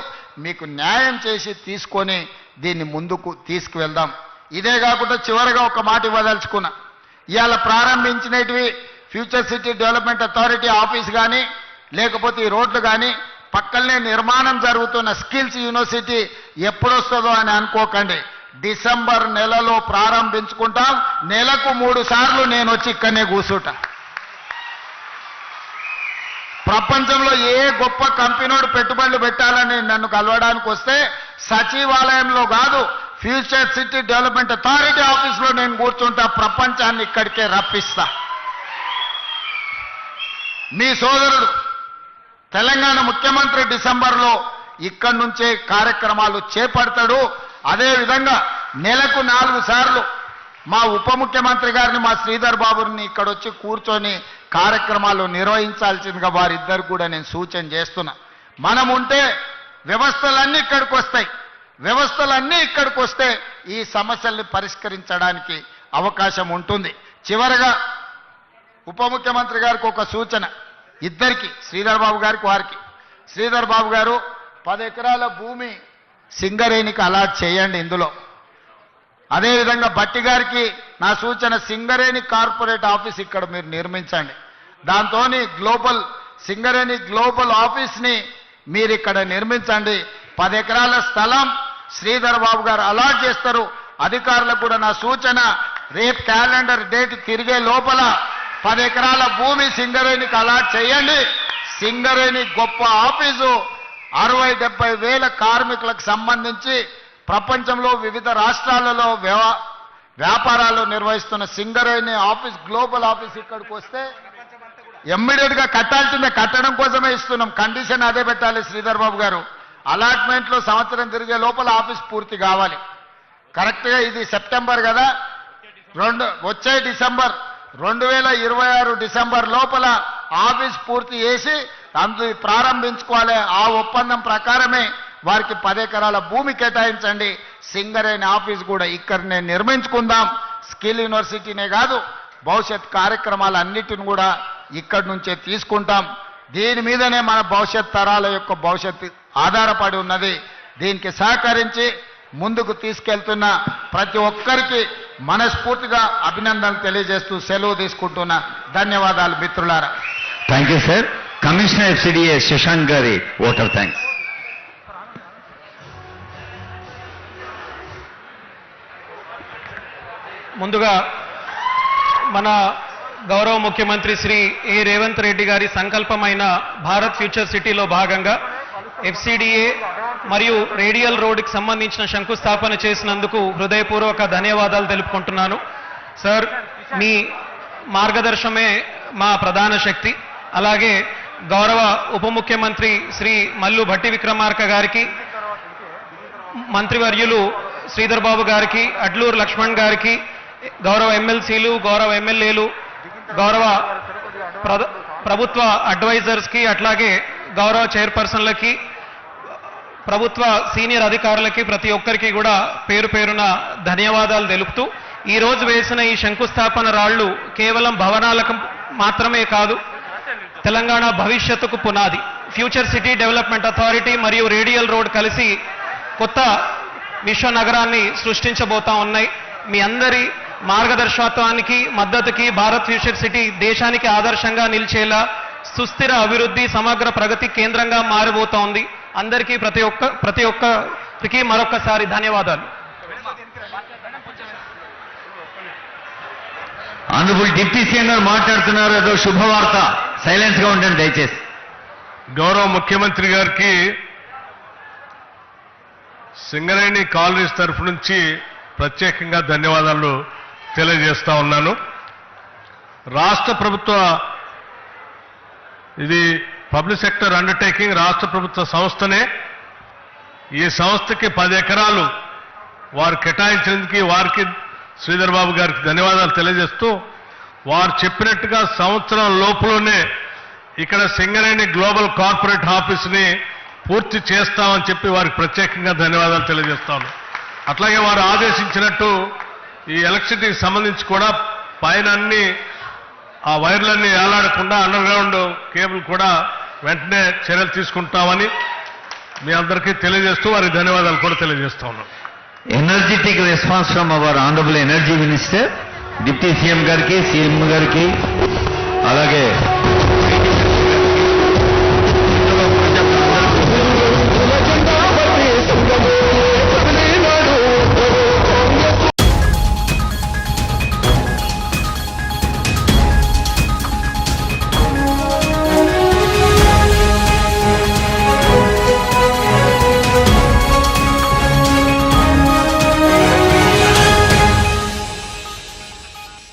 Speaker 6: మీకు న్యాయం చేసి తీసుకొని దీన్ని ముందుకు తీసుకువెళ్దాం. ఇదే కాకుండా చివరిగా ఒక మాట ఇవ్వదలుచుకున్నా. ఇవాళ ప్రారంభించినవి future city development authority office కానీ లేకపోతే ఈ రోడ్లు కానీ పక్కనే నిర్మాణం జరుగుతున్న స్కిల్స్ యూనివర్సిటీ ఎప్పుడొస్తుందో అని అనుకోకండి. డిసెంబర్ నెలలో ప్రారంభించుకుంటాం. నెలకు 3 సార్లు నేను వచ్చి ఇక్కడనే కూర్చుంటా. ప్రపంచంలో ఏ గొప్ప కంపెనీడు పెట్టుబడులు పెట్టాలని నన్ను కలవడానికి వస్తే సచివాలయంలో కాదు ఫ్యూచర్ సిటీ డెవలప్మెంట్ అథారిటీ ఆఫీస్లో నేను కూర్చుంటా. ప్రపంచాన్ని ఇక్కడికే రప్పిస్తా. మీ సోదరుడు తెలంగాణ ముఖ్యమంత్రి డిసెంబర్లో ఇక్కడి నుంచే కార్యక్రమాలు చేపడతాడు. అదేవిధంగా నెలకు 4 సార్లు మా ఉప ముఖ్యమంత్రి గారిని మా శ్రీధర్ బాబుని ఇక్కడ వచ్చి కూర్చొని కార్యక్రమాలు నిర్వహించాల్సిందిగా వారిద్దరు కూడా నేను సూచన చేస్తున్నా. మనం ఉంటే వ్యవస్థలన్నీ ఇక్కడికి వస్తాయి. వ్యవస్థలన్నీ ఇక్కడికి వస్తే ఈ సమస్యల్ని పరిష్కరించడానికి అవకాశం ఉంటుంది. చివరగా ఉప ముఖ్యమంత్రి గారికి ఒక సూచన ఇద్దరికి, శ్రీధర్ బాబు గారికి వారికి. శ్రీధర్ బాబు గారు 10 ఎకరాల భూమి సింగరేణికి అలాట్ చేయండి ఇందులో. అదేవిధంగా బట్టి గారికి నా సూచన సింగరేణి కార్పొరేట్ ఆఫీస్ ఇక్కడ మీరు నిర్మించండి. దాంతో సింగరేణి గ్లోబల్ ఆఫీస్ని మీరు ఇక్కడ నిర్మించండి. 10 ఎకరాల స్థలం శ్రీధర్ బాబు గారు అలాట్ చేస్తారు. అధికారులకు కూడా నా సూచన రేపు క్యాలెండర్ డేట్ తిరిగే లోపల 10 ఎకరాల భూమి సింగరేణికి అలాట్ చేయండి. సింగరేణి గొప్ప ఆఫీసు 60-70 వేల కార్మికులకు సంబంధించి ప్రపంచంలో వివిధ రాష్ట్రాలలో వ్యాపారాలు నిర్వహిస్తున్న సింగరేణి ఆఫీస్ గ్లోబల్ ఆఫీస్ ఇక్కడికి వస్తే ఇమ్మీడియట్గా కట్టాల్సిందే. కట్టడం కోసమే ఇస్తున్నాం. కండిషన్ అదే పెట్టాలి శ్రీధర్ బాబు గారు. అలాట్మెంట్లో సంవత్సరం తిరిగే లోపల ఆఫీస్ పూర్తి కావాలి. కరెక్ట్గా ఇది సెప్టెంబర్ కదా, వచ్చే డిసెంబర్ 2026 డిసెంబర్ లోపల ఆఫీస్ పూర్తి చేసి అందులో ప్రారంభించుకోవాలి. ఆ ఒప్పందం ప్రకారమే వారికి 10 ఎకరాల భూమి కేటాయించండి. సింగరేణి ఆఫీస్ కూడా ఇక్కడనే నిర్మించుకుందాం. స్కిల్ యూనివర్సిటీనే కాదు భవిష్యత్ కార్యక్రమాలన్నిటిని కూడా ఇక్కడి నుంచే తీసుకుంటాం. దీని మీదనే మన భవిష్యత్ తరాల యొక్క భవిష్యత్తు ఆధారపడి ఉన్నది. దీనికి సహకరించి ముందుకు తీసుకెళ్తున్న ప్రతి ఒక్కరికి మనస్ఫూర్తిగా అభినందనలు తెలియజేస్తూ సెలవు తీసుకుంటున్నా. ధన్యవాదాలు మిత్రులారా.
Speaker 1: Thank you sir. Commissioner FCDA Shashank గారి ఓటర్ థ్యాంక్స్.
Speaker 7: ముందుగా మన గౌరవ ముఖ్యమంత్రి శ్రీ రేవంత్ రెడ్డి గారి సంకల్పమైన భారత్ ఫ్యూచర్ సిటీలో భాగంగా FCDA మరియు రేడియల్ రోడ్డుకి సంబంధించిన శంకుస్థాపన చేసినందుకు హృదయపూర్వక ధన్యవాదాలు తెలుపుకుంటున్నాను. సార్, మీ మార్గదర్శనమే మా ప్రధాన శక్తి. అలాగే గౌరవ ఉప ముఖ్యమంత్రి శ్రీ మల్లు భట్టి విక్రమార్క గారికి, మంత్రివర్యులు శ్రీధర్ బాబు గారికి, అడ్లూరు లక్ష్మణ్ గారికి, గౌరవ ఎమ్మెల్సీలు, గౌరవ ఎమ్మెల్యేలు, గౌరవ ప్రభుత్వ అడ్వైజర్స్కి, అట్లాగే గౌరవ చైర్పర్సన్లకి, ప్రభుత్వ సీనియర్ అధికారులకి, ప్రతి ఒక్కరికి కూడా పేరు పేరున ధన్యవాదాలు తెలుపుతూ, ఈ రోజు వేసిన ఈ శంకుస్థాపన రాళ్లు కేవలం భవనాలకు మాత్రమే కాదు, తెలంగాణ భవిష్యత్తుకు పునాది. ఫ్యూచర్ సిటీ డెవలప్మెంట్ అథారిటీ మరియు రేడియల్ రోడ్ కలిసి కొత్త విశ్వనగరాన్ని సృష్టించబోతా ఉన్నాయి. మీ అందరి మార్గదర్శకత్వానికి, మద్దతుకి భారత్ ఫ్యూచర్ సిటీ దేశానికి ఆదర్శంగా నిలిచేలా సుస్థిర అభివృద్ధి, సమగ్ర ప్రగతి కేంద్రంగా మారబోతోంది. అందరికీ ప్రతి ఒక్కరికి మరొక్కసారి ధన్యవాదాలు.
Speaker 1: ఆనరబుల్ డిప్యూటీ సీఎం గారు మాట్లాడుతున్నారు, ఏదో శుభవార్త. సైలెన్స్ గా ఉండండి దయచేసి.
Speaker 5: గౌరవ ముఖ్యమంత్రి గారికి సింగరేణి కాలనీస్ తరఫు నుంచి ప్రత్యేకంగా ధన్యవాదాలు తెలియజేస్తా ఉన్నాను. రాష్ట్ర ప్రభుత్వ ఇది పబ్లిక్ సెక్టర్ అండర్టేకింగ్, రాష్ట్ర ప్రభుత్వ సంస్థనే. ఈ సంస్థకి 10 ఎకరాలు వారు కేటాయించినందుకు వారికి శ్రీధర్ బాబు గారికి ధన్యవాదాలు తెలియజేస్తూ, వారు చెప్పినట్టుగా సంవత్సరం లోపులోనే ఇక్కడ సింగరేణి గ్లోబల్ కార్పొరేట్ ఆఫీస్ని పూర్తి చేస్తామని చెప్పి వారికి ప్రత్యేకంగా ధన్యవాదాలు తెలియజేస్తాను. అట్లాగే వారు ఆదేశించినట్టు ఈ ఎలక్ట్రిసిటీకి సంబంధించి కూడా పైన అన్ని ఆ వైర్లన్నీ ఏలాడకుండా అండర్ గ్రౌండ్ కేబుల్ కూడా వెంటనే చర్యలు తీసుకుంటామని మీ అందరికీ తెలియజేస్తూ వారికి ధన్యవాదాలు కూడా తెలియజేస్తా ఉన్నాం.
Speaker 1: Energetic response from our honourable energy minister, deputy CM గారికి, సీఎం గారికి, అలాగే